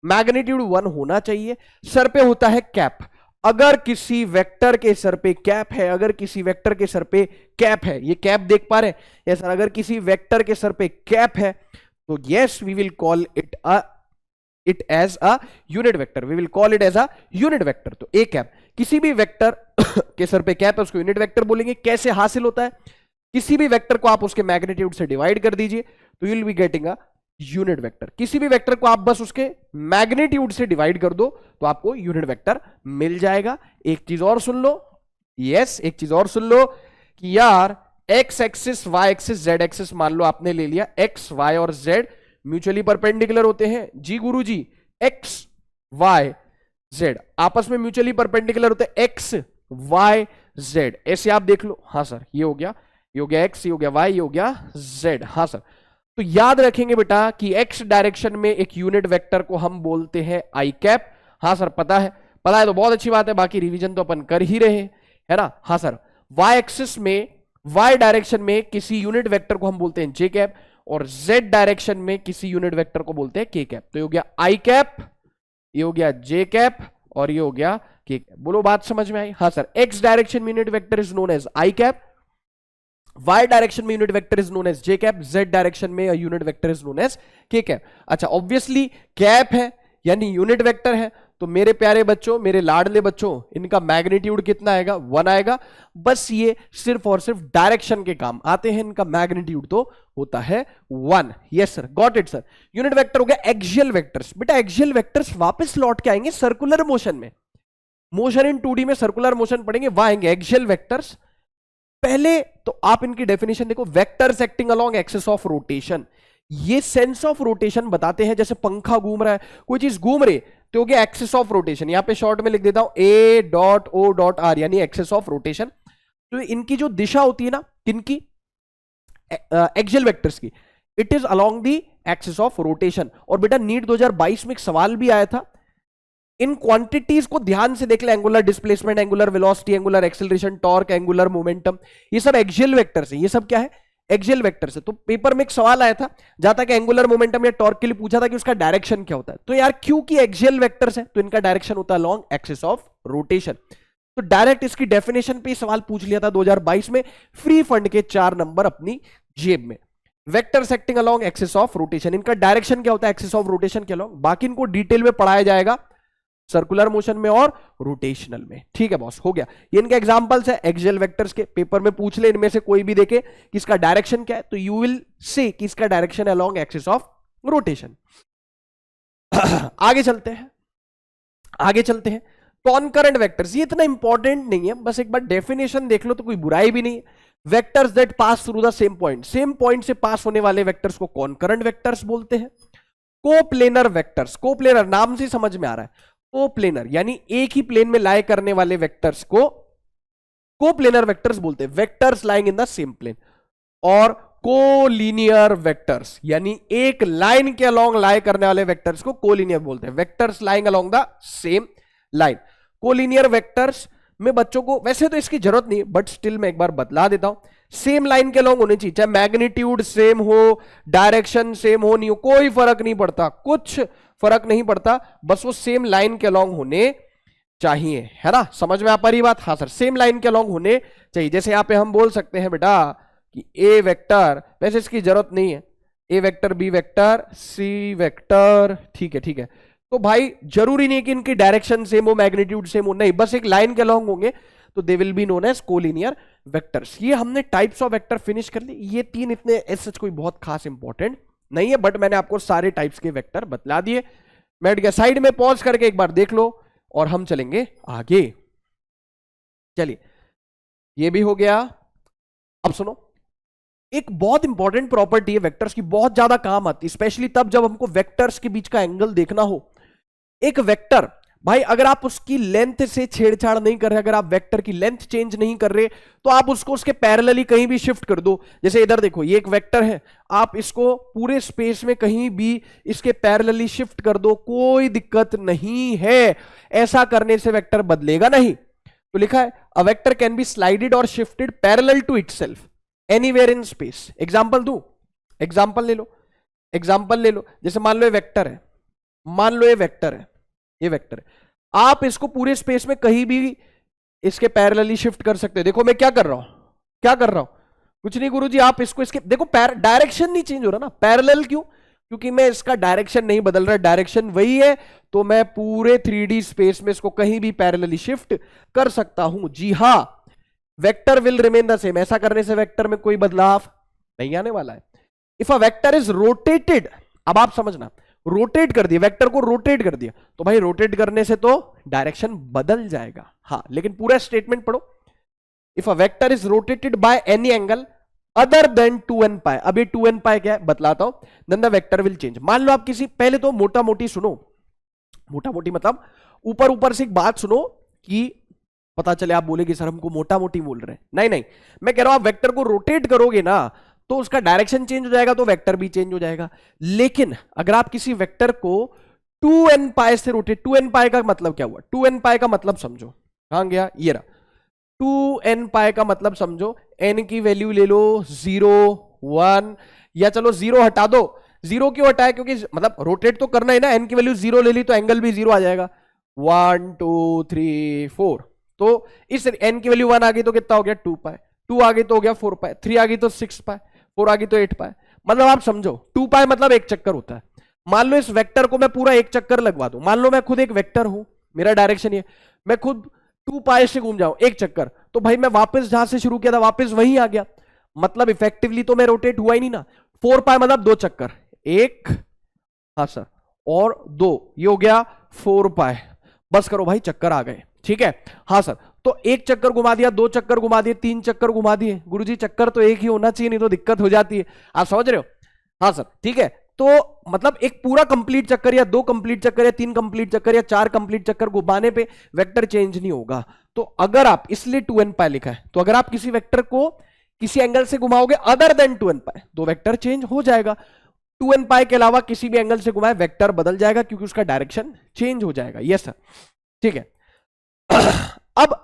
Magnitude 1 होना चाहिए। सर पे होता है कैप, अगर किसी वेक्टर के सर पे कैप है, अगर किसी वेक्टर के सर पे कैप है, ये कैप देख पा रहे हैं, यस सर, अगर किसी वेक्टर के सर पे कैप है तो yes we will call it as a unit vector, we will call it as a unit vector. तो ए कैप, किसी भी वेक्टर के सर पे कैप है उसको यूनिट वेक्टर बोलेंगे। कैसे हासिल होता है, किसी भी वेक्टर को आप उसके मैग्नीट्यूड से डिवाइड कर दीजिए तो you will be getting a unit vector. किसी भी वेक्टर को आप बस उसके मैग्नीट्यूड से डिवाइड कर दो तो आपको यूनिट वेक्टर मिल जाएगा। एक चीज और सुन लो, यस एक चीज और सुन लो कि यार x axis, y axis, z axis मान लो आपने ले लिया, एक्स वाई और जेड म्यूचुअली परपेंडिकुलर होते हैं। जी गुरुजी, एक्स वाई जेड आपस में म्यूचुअली परपेंडिकुलर होते हैं, एक्स वाई जेड, ऐसे आप देख लो। हाँ सर, ये हो गया एक्स, ये हो गया वाई, ये हो गया जेड। हाँ सर, तो याद रखेंगे बेटा कि एक्स डायरेक्शन में एक यूनिट वेक्टर को हम बोलते हैं आई कैप। हाँ सर, पता है तो बहुत अच्छी बात है, बाकी रिवीजन तो अपन कर ही रहे हैं, है ना। हाँ सर, वाई एक्सिस में, वाई डायरेक्शन में किसी यूनिट वेक्टर को हम बोलते हैं जे कैप, और जेड डायरेक्शन में किसी यूनिट वेक्टर को बोलते हैं के कैप। तो ये हो गया आई कैप, ये हो गया जे कैप, और ये हो गया के कैप। बोलो बात समझ में आई। हाँ सर, एक्स डायरेक्शन में unit vector is known as I cap, Y direction में unit vector is known as J cap, Z direction में unit vector is known as K cap. अच्छा, ऑब्वियसली कैप है यानी यूनिट वेक्टर है, तो मेरे प्यारे बच्चों, मेरे लाडले बच्चों, इनका मैग्नीट्यूड कितना आएगा, 1 आएगा। बस ये सिर्फ और सिर्फ डायरेक्शन के काम आते हैं, इनका मैग्नीट्यूड तो होता है 1। Yes sir, got it sir. Unit vector हो गया एक्सियल वेक्टर्स। बेटा एक्सियल वेक्टर्स वापस लौट के आएंगे सर्कुलर मोशन में, मोशन इन 2D में सर्कुलर मोशन पढ़ेंगे, वहां आएंगे एक्सियल वेक्टर्स। पहले तो आप इनकी डेफिनेशन देखो, vectors acting along axis of rotation. ये सेंस ऑफ रोटेशन बताते हैं, जैसे पंखा घूम रहा है, कोई चीज घूम रही तो हो गया एक्सिस ऑफ रोटेशन। यहां पे शॉर्ट में लिख देता हूं A dot O dot R, यानी एक्सिस ऑफ रोटेशन। तो इनकी जो दिशा होती है ना, किनकी, एक्सियल वेक्टर्स की, it is along the axis of rotation. और बेटा नीट 2022 में एक सवाल भी आया था, इन क्वांटिटीज को ध्यान से देख ले, angular displacement, angular velocity, angular acceleration, torque, angular momentum, ये सब एक्सियल वेक्टर्स है। ये सब क्या है, एक्सियल वेक्टर्स है। तो पेपर में एक सवाल आया था जहां तक एंगुलर मोमेंटम या टॉर्क के लिए पूछा था कि उसका डायरेक्शन क्या होता है। तो यार क्योंकि एक्सियल वेक्टर्स है तो इनका डायरेक्शन होता है अलोंग एक्सिस ऑफ रोटेशन। तो डायरेक्ट इसकी डेफिनेशन पे सवाल पूछ लिया था 2022 में, फ्री फंड के 4 नंबर अपनी जेब में। Vectors acting along axis of rotation, इनका डायरेक्शन क्या होता है, एक्सिस ऑफ रोटेशन के अलोंग। बाकी इनको डिटेल में पढ़ाया जाएगा सर्कुलर मोशन में और रोटेशनल में। ठीक है बॉस, हो गया। ये इनके एग्जांपल्स है एक्सियल वेक्टर्स के, पेपर में पूछ ले इनमें से कोई भी देखे कि इसका डायरेक्शन क्या है, तो यू विल से कि इसका डायरेक्शन है अलोंग एक्सिस ऑफ रोटेशन। आगे चलते हैं। कॉनकरेंट वेक्टर्स, ये इतना इंपॉर्टेंट नहीं है, बस एक बार डेफिनेशन देख लो तो कोई बुराई भी नहीं है। Vectors that pass through the same point से पास होने वाले वेक्टर्स को कॉनकरेंट वेक्टर्स बोलते हैं। कोप्लेनर वेक्टर्स, कोप्लेनर नाम से समझ में आ रहा है, कोप्लेनर यानी एक ही प्लेन में लाई करने वाले वेक्टर्स को कोप्लेनर वेक्टर्स बोलते हैं, vectors lying in the same plane. और कोलिनियर वेक्टर्स यानी एक लाइन के अलोंग लाई करने वाले वेक्टर्स को कोलिनियर बोलते हैं, vectors lying along the same line. Collinear vectors में बच्चों को वैसे तो इसकी जरूरत नहीं, बट स्टिल मैं एक बार बतला देता हूं, सेम लाइन के अलोंग होने चाहिए, चाहे मैग्नीट्यूड सेम हो, डायरेक्शन सेम हो, नहीं हो, कोई फर्क नहीं पड़ता, कुछ फर्क नहीं पड़ता, बस वो सेम लाइन के अलोंग होने चाहिए, है ना। समझ में आ पा रही बात। हाँ सर, सेम लाइन के अलोंग होने चाहिए। जैसे यहां पे हम बोल सकते हैं बेटा कि ए वेक्टर, वैसे इसकी जरूरत नहीं है, A vector, B vector, C vector, ठीक है। तो भाई जरूरी नहीं कि इनकी डायरेक्शन सेम हो, मैग्नीट्यूड सेम हो, नहीं, बस एक लाइन के अलोंग होंगे तो they will be known as collinear vectors. ये हमने टाइप्स ऑफ वेक्टर फिनिश कर ली। ये 3 इतने ऐसे कोई बहुत खास इंपॉर्टेंट नहीं है, बट मैंने आपको सारे टाइप्स के वेक्टर बतला दिए। मैं गया साइड में, पॉज करके एक बार देख लो और हम चलेंगे आगे। चलिए, ये भी हो गया, अब सुनो, एक बहुत इंपॉर्टेंट प्रॉपर्टी है वेक्टर्स की, बहुत ज्यादा काम आती है, स्पेशली तब जब हमको वेक्टर्स के बीच का एंगल देखना हो। एक वेक्टर भाई, अगर आप उसकी लेंथ से छेड़छाड़ नहीं कर रहे, अगर आप वेक्टर की लेंथ चेंज नहीं कर रहे, तो आप उसको उसके पैरेलली कहीं भी शिफ्ट कर दो। जैसे इधर देखो, ये एक वेक्टर है, आप इसको पूरे स्पेस में कहीं भी इसके पैरेलली शिफ्ट कर दो, कोई दिक्कत नहीं है। ऐसा करने से वेक्टर बदलेगा नहीं। तो लिखा है a vector can be slided और shifted parallel to itself anywhere in space. Example दूं? एग्जांपल ले लो, एग्जांपल ले लो। जैसे मान लो ये वेक्टर है, मान लो ये वेक्टर है, ये वेक्टर है, आप इसको पूरे स्पेस में कहीं भी इसके पैरेलली शिफ्ट कर सकते हो। देखो मैं क्या कर रहा हूं, क्या कर रहा हूं, कुछ नहीं गुरुजी, आप इसको इसके देखो डायरेक्शन नहीं चेंज हो रहा ना, पैरेलल क्यों? क्योंकि मैं इसका डायरेक्शन नहीं बदल रहा, डायरेक्शन वही है, तो मैं पूरे 3D स्पेस में इसको कहीं भी पैरेलली शिफ्ट कर सकता हूं। जी हां, vector will remain the same. ऐसा करने से वेक्टर में कोई बदलाव नहीं आने वाला है। If a vector is rotated, अब आप समझना, रोटेट कर दिया, वेक्टर को रोटेट कर दिया, तो भाई रोटेट करने से तो डायरेक्शन बदल जाएगा। हाँ, लेकिन पूरा स्टेटमेंट पढ़ो। If a vector is rotated by any angle other than 2n pi, अब ये 2n पाई क्या है बतलाता हूं, then the vector will change. मान लो आप किसी, पहले तो मोटा मोटी सुनो, मोटा मोटी मतलब ऊपर ऊपर से एक बात सुनो कि पता चले आप बोले कि सर हमको मोटा मोटी बोल रहे हैं। नहीं नहीं, मैं कह रहा हूं आप वेक्टर को रोटेट करोगे ना, तो उसका डायरेक्शन चेंज हो जाएगा, तो वेक्टर भी चेंज हो जाएगा। लेकिन अगर आप किसी वेक्टर को 2n पाई से रोटेट, 2n पाई का मतलब क्या हुआ, 2n पाई का मतलब समझो, कहां गया, ये रहा 2n पाई का मतलब समझो, n की वैल्यू ले लो 0 1, या चलो 0 हटा दो। 0 क्यों हटाया, क्योंकि मतलब रोटेट तो करना है ना, n की वैल्यू 0 ले ली तो एंगल भी 0 आ जाएगा। 1 2 3 4, तो इस n की वैल्यू 1 आ गई तो कितना हो गया 2 पाई, 2 आ गई तो हो गया 4 पाई, 3 आ गई तो 6 पाई, 4 आ गई तो 8 पाई। मतलब आप समझो 2 पाई मतलब एक चक्कर होता है। मान लो इस वेक्टर को मैं पूरा एक चक्कर लगवा दूं, मान लो मैं खुद एक वेक्टर हूं, मेरा डायरेक्शन ये, मैं खुद 2 पाई से घूम जाऊं एक चक्कर, तो भाई मैं वापस जहां से शुरू किया था वापस वहीं आ गया, मतलब इफेक्टिवली तो मैं रोटेट हुआ ही नहीं ना। 4 पाई मतलब 2 चक्कर, एक, हाँ सर, और 2, ये हो गया 4 पाई। बस करो भाई, चक्कर आ गए, ठीक है। हाँ सर, तो एक चक्कर घुमा दिया, 2 चक्कर घुमा दिए, 3 चक्कर घुमा दिए। गुरुजी चक्कर तो एक ही होना चाहिए, नहीं तो दिक्कत हो जाती है, आप समझ रहे हो? हाँ सर, ठीक है। तो मतलब एक पूरा कंप्लीट चक्कर या 2 कंप्लीट चक्कर या 3 कंप्लीट चक्कर या 4 कंप्लीट चक्कर घुमाने पे वेक्टर चेंज नहीं होगा। तो अगर आप, इसलिए 2n पाई लिखा है, तो अगर आप किसी वेक्टर को किसी एंगल से घुमाओगे अदर देन 2n पाई, तो वेक्टर चेंज हो जाएगा। 2n पाई के अलावा किसी भी एंगल से घुमाए वेक्टर बदल जाएगा, क्योंकि उसका डायरेक्शन चेंज हो जाएगा। यस सर, ठीक है। अब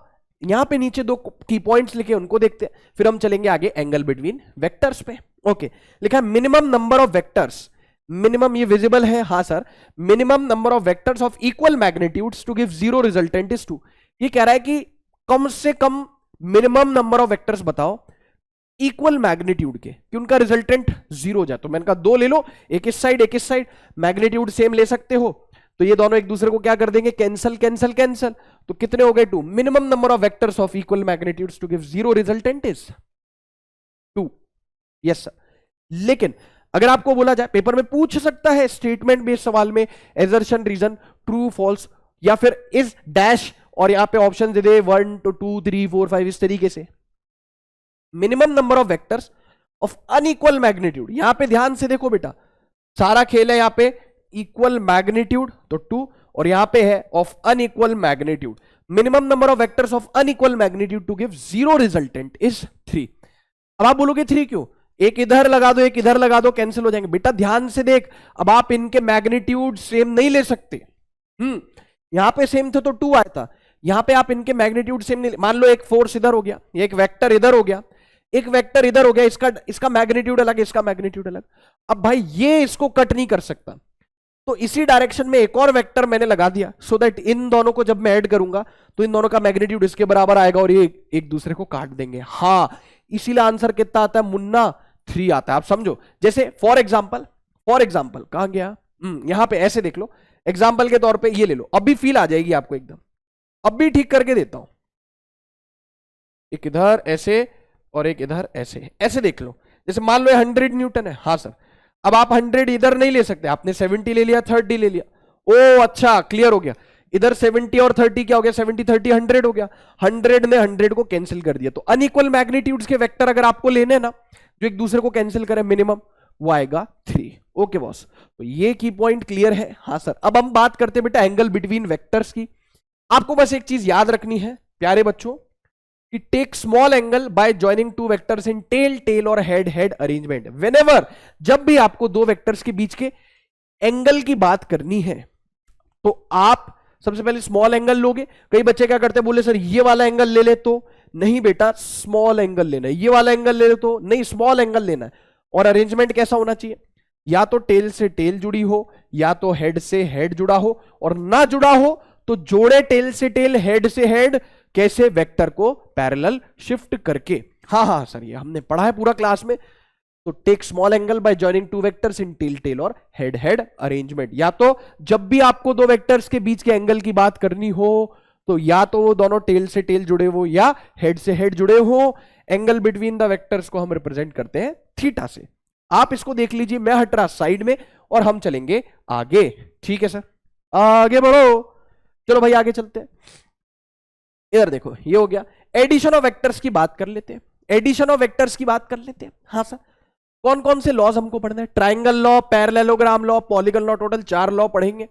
यहां पे नीचे 2 की पॉइंट्स लिखे, उनको देखते हैं, फिर हम चलेंगे आगे एंगल बिटवीन वेक्टर्स पे। ओके, लिखा है minimum number of vectors, minimum, ये विजिबल है, हाँ sir, minimum number of vectors of equal magnitudes to give 0 resultant is 2। ये कह रहा है कि कम से कम मिनिमम नंबर ऑफ वेक्टर्स बताओ इक्वल मैग्नीट्यूड के, कि उनका रिजल्टेंट 0 हो जाए। तो मैंने कहा 2 ले लो, एक इस साइड एक इस साइड, मैग्नीट्यूड सेम ले सकते हो, तो ये दोनों एक दूसरे को क्या कर देंगे, कैंसल कैंसल कैंसल, तो कितने हो गए 2। Minimum number of vectors of equal magnitudes to give 0 resultant is 2। Yes sir. लेकिन अगर आपको बोला जाए, पेपर में पूछ सकता है स्टेटमेंट बेस्ड सवाल में, एजर्शन रीजन ट्रू फॉल्स, या फिर इज डैश, और यहां पे ऑप्शन दे दे 1 2 3 4 5, इस तरीके से। Minimum number of vectors of unequal magnitude, यहां पे ध्यान से देखो बेटा, सारा खेल है यहां पे इक्वल मैग्नीट्यूड तो 2, और यहां पे है of unequal magnitude. Minimum number of vectors of unequal magnitude to give 0 resultant is 3। अब आप बोलोगे 3 क्यों, एक इधर लगा दो एक इधर लगा दो, कैंसिल हो जाएंगे। बेटा ध्यान से देख, अब आप इनके मैग्नीट्यूड सेम नहीं ले सकते। यहां पे सेम थे तो 2 आया था, यहां पे आप इनके मैग्नीट्यूड सेम नहीं, मान लो एक फोर्स इधर हो गया, एक वेक्टर इधर हो गया, एक वेक्टर इधर हो गया, इसका मैग्नीट्यूड अलग, इसका मैग्नीट्यूड अलग। अब भाई ये इसको कट नहीं कर सकता, तो इसी डायरेक्शन में एक और वेक्टर मैंने लगा दिया, सो दैट इन दोनों को जब मैं ऐड करूंगा तो इन दोनों का मैग्नीट्यूड इसके बराबर आएगा और ये एक दूसरे को काट देंगे। हाँ, इसीलिए आंसर कितना आता है मुन्ना, 3 आता है। आप समझो, जैसे फॉर एग्जाम्पल कहां गया, यहां पे ऐसे देख लो, एग्जाम्पल के तौर पे ये ले लो, अभी फील आ जाएगी आपको एकदम, अभी ठीक करके देता हूं, एक इधर ऐसे और एक इधर ऐसे, ऐसे देख लो। जैसे मान लो 100 न्यूटन है, हाँ सर, अब आप 100 इधर नहीं ले सकते, आपने 70 ले लिया, 30 ले लिया, ओ अच्छा क्लियर हो गया। इधर 70 और 30 क्या हो गया, 70 30 100 हो गया, 100 ने 100 को कैंसिल कर दिया। तो अनइक्वल मैग्नीट्यूड्स के वेक्टर अगर आपको लेने ना जो एक दूसरे को कैंसिल करे मिनिमम, वो आएगा 3। ओके बॉस, तो ये की पॉइंट क्लियर है। हाँ सर, अब हम बात करते हैं बेटा एंगल बिटवीन वेक्टर्स की। आपको बस एक चीज याद रखनी है प्यारे बच्चों कि take small angle by joining two vectors in tail tail और हेड हेड अरेंजमेंट। व्हेनेवर, जब भी आपको दो वेक्टर्स के बीच के एंगल की बात करनी है तो आप सबसे पहले स्मॉल एंगल लोगे। कई बच्चे क्या करते हैं, बोले सर ये वाला एंगल ले ले, तो नहीं बेटा स्मॉल एंगल लेना है, ये वाला एंगल ले ले तो नहीं स्मॉल एंगल लेना है। और अरेंजमेंट कैसा होना चाहिए, या तो टेल से टेल जुड़ी हो, या तो हेड से हेड जुड़ा हो, और ना जुड़ा हो तो जोड़े टेल से टेल हेड से हेड, कैसे, वेक्टर को पैरेलल शिफ्ट करके। हाँ हाँ सर, ये हमने पढ़ा है पूरा क्लास में। तो take small angle by joining two vectors in tail tail और हेड हेड अरेंजमेंट। या तो जब भी आपको दो वेक्टर्स के बीच के एंगल की बात करनी हो तो या तो वो दोनों टेल से टेल जुड़े हो या हेड से हेड जुड़े हो। एंगल बिटवीन द वेक्टर्स को हम रिप्रेजेंट करते हैं थीटा से। आप इसको देख लीजिए, मैं हट रहा साइड में और हम चलेंगे आगे। ठीक है सर, आगे बढ़ो। चलो भाई आगे चलते हैं। इधर देखो, ये हो गया। एडिशन ऑफ वेक्टर्स की बात कर लेते हैं, एडिशन ऑफ वेक्टर्स की बात कर लेते हैं। हाँ सर, कौन कौन से लॉज हमको पढ़ना है, triangle law, parallelogram law, polygon law, total 4 law पढ़ेंगे।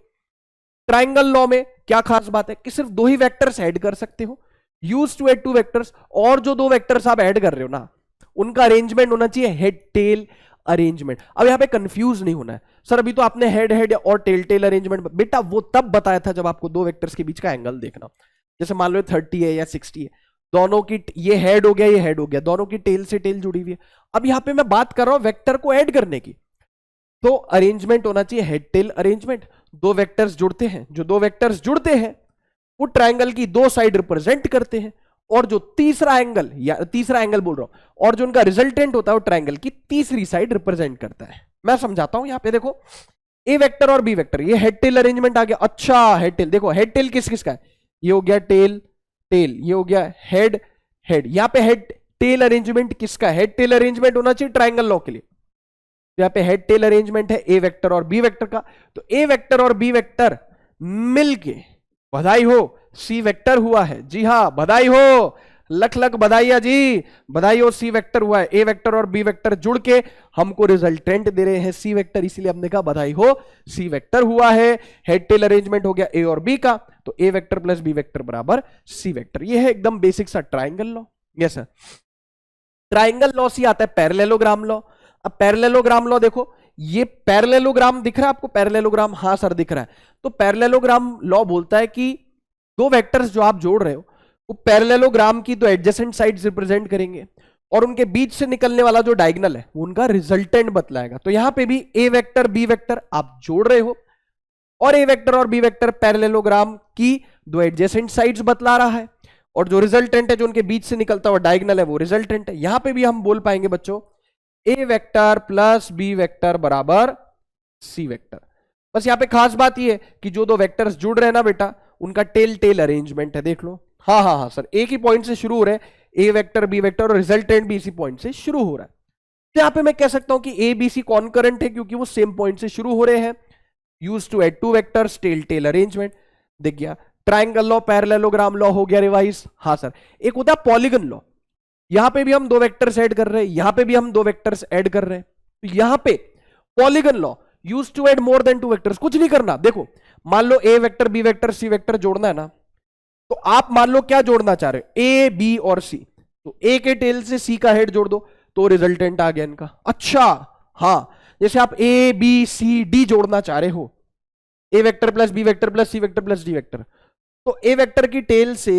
ट्राइंगल लॉ में क्या खास बात है कि सिर्फ दो ही वेक्टर्स ऐड कर सकते हो, use to add two vectors. और जो दो वेक्टर्स आप ऐड कर रहे हो ना, उनका अरेंजमेंट होना चाहिए हेड टेल अरेंजमेंट। अब यहां पे कंफ्यूज नहीं होना है, सर अभी तो आपने हेड हेड और टेल टेल अरेंजमेंट, बेटा वो तब बताया था जब आपको दो वेक्टर्स के बीच का एंगल देखना। जैसे मान लो 30 है या 60 है, दोनों की ये हेड हो गया, ये हेड हो गया, दोनों की टेल से टेल जुड़ी हुई है। अब यहां पे मैं बात कर रहा हूं वेक्टर को ऐड करने की, तो अरेंजमेंट होना चाहिए हेड टेल अरेंजमेंट। दो वेक्टर्स जुड़ते हैं, जो दो वेक्टर्स जुड़ते हैं वो ट्राइंगल की दो साइड रिप्रेजेंट करते हैं, और जो तीसरा एंगल, या तीसरा एंगल बोल रहा हूं, और जो उनका रिजल्टेंट होता है वो ट्राइंगल की तीसरी साइड रिप्रेजेंट करता है। मैं समझाता हूं, यहां पे देखो ए वेक्टर और बी वेक्टर, ये हेड टेल अरेंजमेंट आ गया। अच्छा हेड टेल देखो, हेड टेल किस किस का है, ये हो गया टेल टेल, ये हो गया हेड हेड। यहां पे हेड टेल अरेंजमेंट किसका है, हेड टेल अरेंजमेंट होना चाहिए ट्राइंगल लॉ के लिए। तो यहां पे हेड टेल अरेंजमेंट है ए वेक्टर और बी वेक्टर का, तो ए वेक्टर और बी वेक्टर मिलके, बधाई हो, सी वेक्टर हुआ है। जी हां बधाई हो, लख लख बधाइया जी, बधाई हो, सी वेक्टर हुआ है। ए वेक्टर और बी वेक्टर जुड़ के हमको रिजल्टेंट दे रहे हैं सी वेक्टर, इसीलिए हमने कहा बधाई हो, सी वेक्टर हुआ है। हेड टेल अरेंजमेंट हो गया ए और बी का, तो A vector plus B vector बराबर सी वेक्टर। ये है एकदम बेसिक सा triangle law. Yes sir, triangle law से आता है पैरेललोग्राम लॉ। अब पैरेललोग्राम लॉ देखो, ये पैरेललोग्राम दिख रहा है आपको, पैरेललोग्राम, हाँ सर दिख रहा है। तो पैरेललोग्राम लॉ बोलता है कि दो वेक्टर्स जो आप जोड़ रहे हो वो पैरेललोग्राम की दो एडजेसेंट साइड्स रिप्रेजेंट करेंगे, और उनके बीच से निकलने वाला जो डायगोनल है वो उनका रिजल्टेंट बतलाएगा। तो यहां पे भी ए वेक्टर बी वेक्टर आप जोड़ रहे हो, और ए वेक्टर और बी वेक्टर पैरेललोग्राम की दो एडजेसेंट साइड्स बतला रहा है, और जो रिजल्टेंट है, जो उनके बीच से निकलता हुआ डायगोनल है, वो रिजल्टेंट है। यहां पे भी हम बोल पाएंगे बच्चों ए वेक्टर प्लस बी वेक्टर बराबर सी वेक्टर। बस यहां पे खास बात ये है कि जो दो वेक्टर्स जुड़ रहे हैं ना बेटा, उनका टेल टेल अरेंजमेंट है, देख लो। हाँ हाँ हाँ सर, एक ही पॉइंट से शुरू हो रहे हैं, ए वेक्टर बी वेक्टर, और रिजल्टेंट भी इसी पॉइंट से शुरू हो रहा है। तो यहां पे मैं कह सकता हूं कि ए बी सी कॉन्करेंट है, क्योंकि वो सेम पॉइंट से शुरू हो रहे हैं। Use to add two vectors, tail tail arrangement. दिख गया ट्राइंगल लॉ, पैरेललोग्राम लॉ हो गया रिवाइज। हाँ सर, एक होता है पॉलीगन लॉ, यहां पे भी हम दो वेक्टर्स ऐड कर रहे हैं, यहां पे भी हम दो वेक्टर्स ऐड कर रहे हैं। तो यहां पे polygon law, use to add more than two vectors. कुछ नहीं करना, देखो मान लो A vector B vector C vector जोड़ना है ना, तो आप मान लो क्या जोड़ना चाह रहे हो, ए बी और सी, तो ए के टेल से सी का हेड जोड़ दो, तो रिजल्टेंट आ गया इनका। अच्छा हाँ, जैसे आप ए बी सी डी जोड़ना चाह रहे हो, A vector plus B vector plus C vector plus D vector, तो ए वेक्टर की टेल से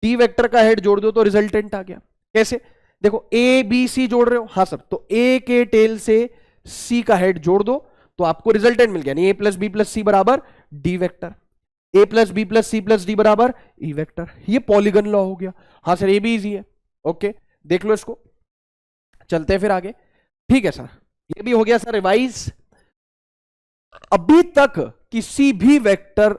डी वेक्टर का हेड जोड़ दो तो रिजल्टेंट आ गया। कैसे, देखो ए बी सी जोड़ रहे हो, हाँ सर, तो ए के टेल से सी का हेड जोड़ दो तो आपको रिजल्टेंट मिल गया। A plus B plus C बराबर D vector, A plus B plus C plus D बराबर ई वेक्टर। ये पॉलीगन लॉ हो गया। हाँ सर, ये भी इजी है, ओके देख लो इसको। चलते हैं फिर आगे। ठीक है सर, ये भी हो गया सर रिवाइज। अभी तक किसी भी वेक्टर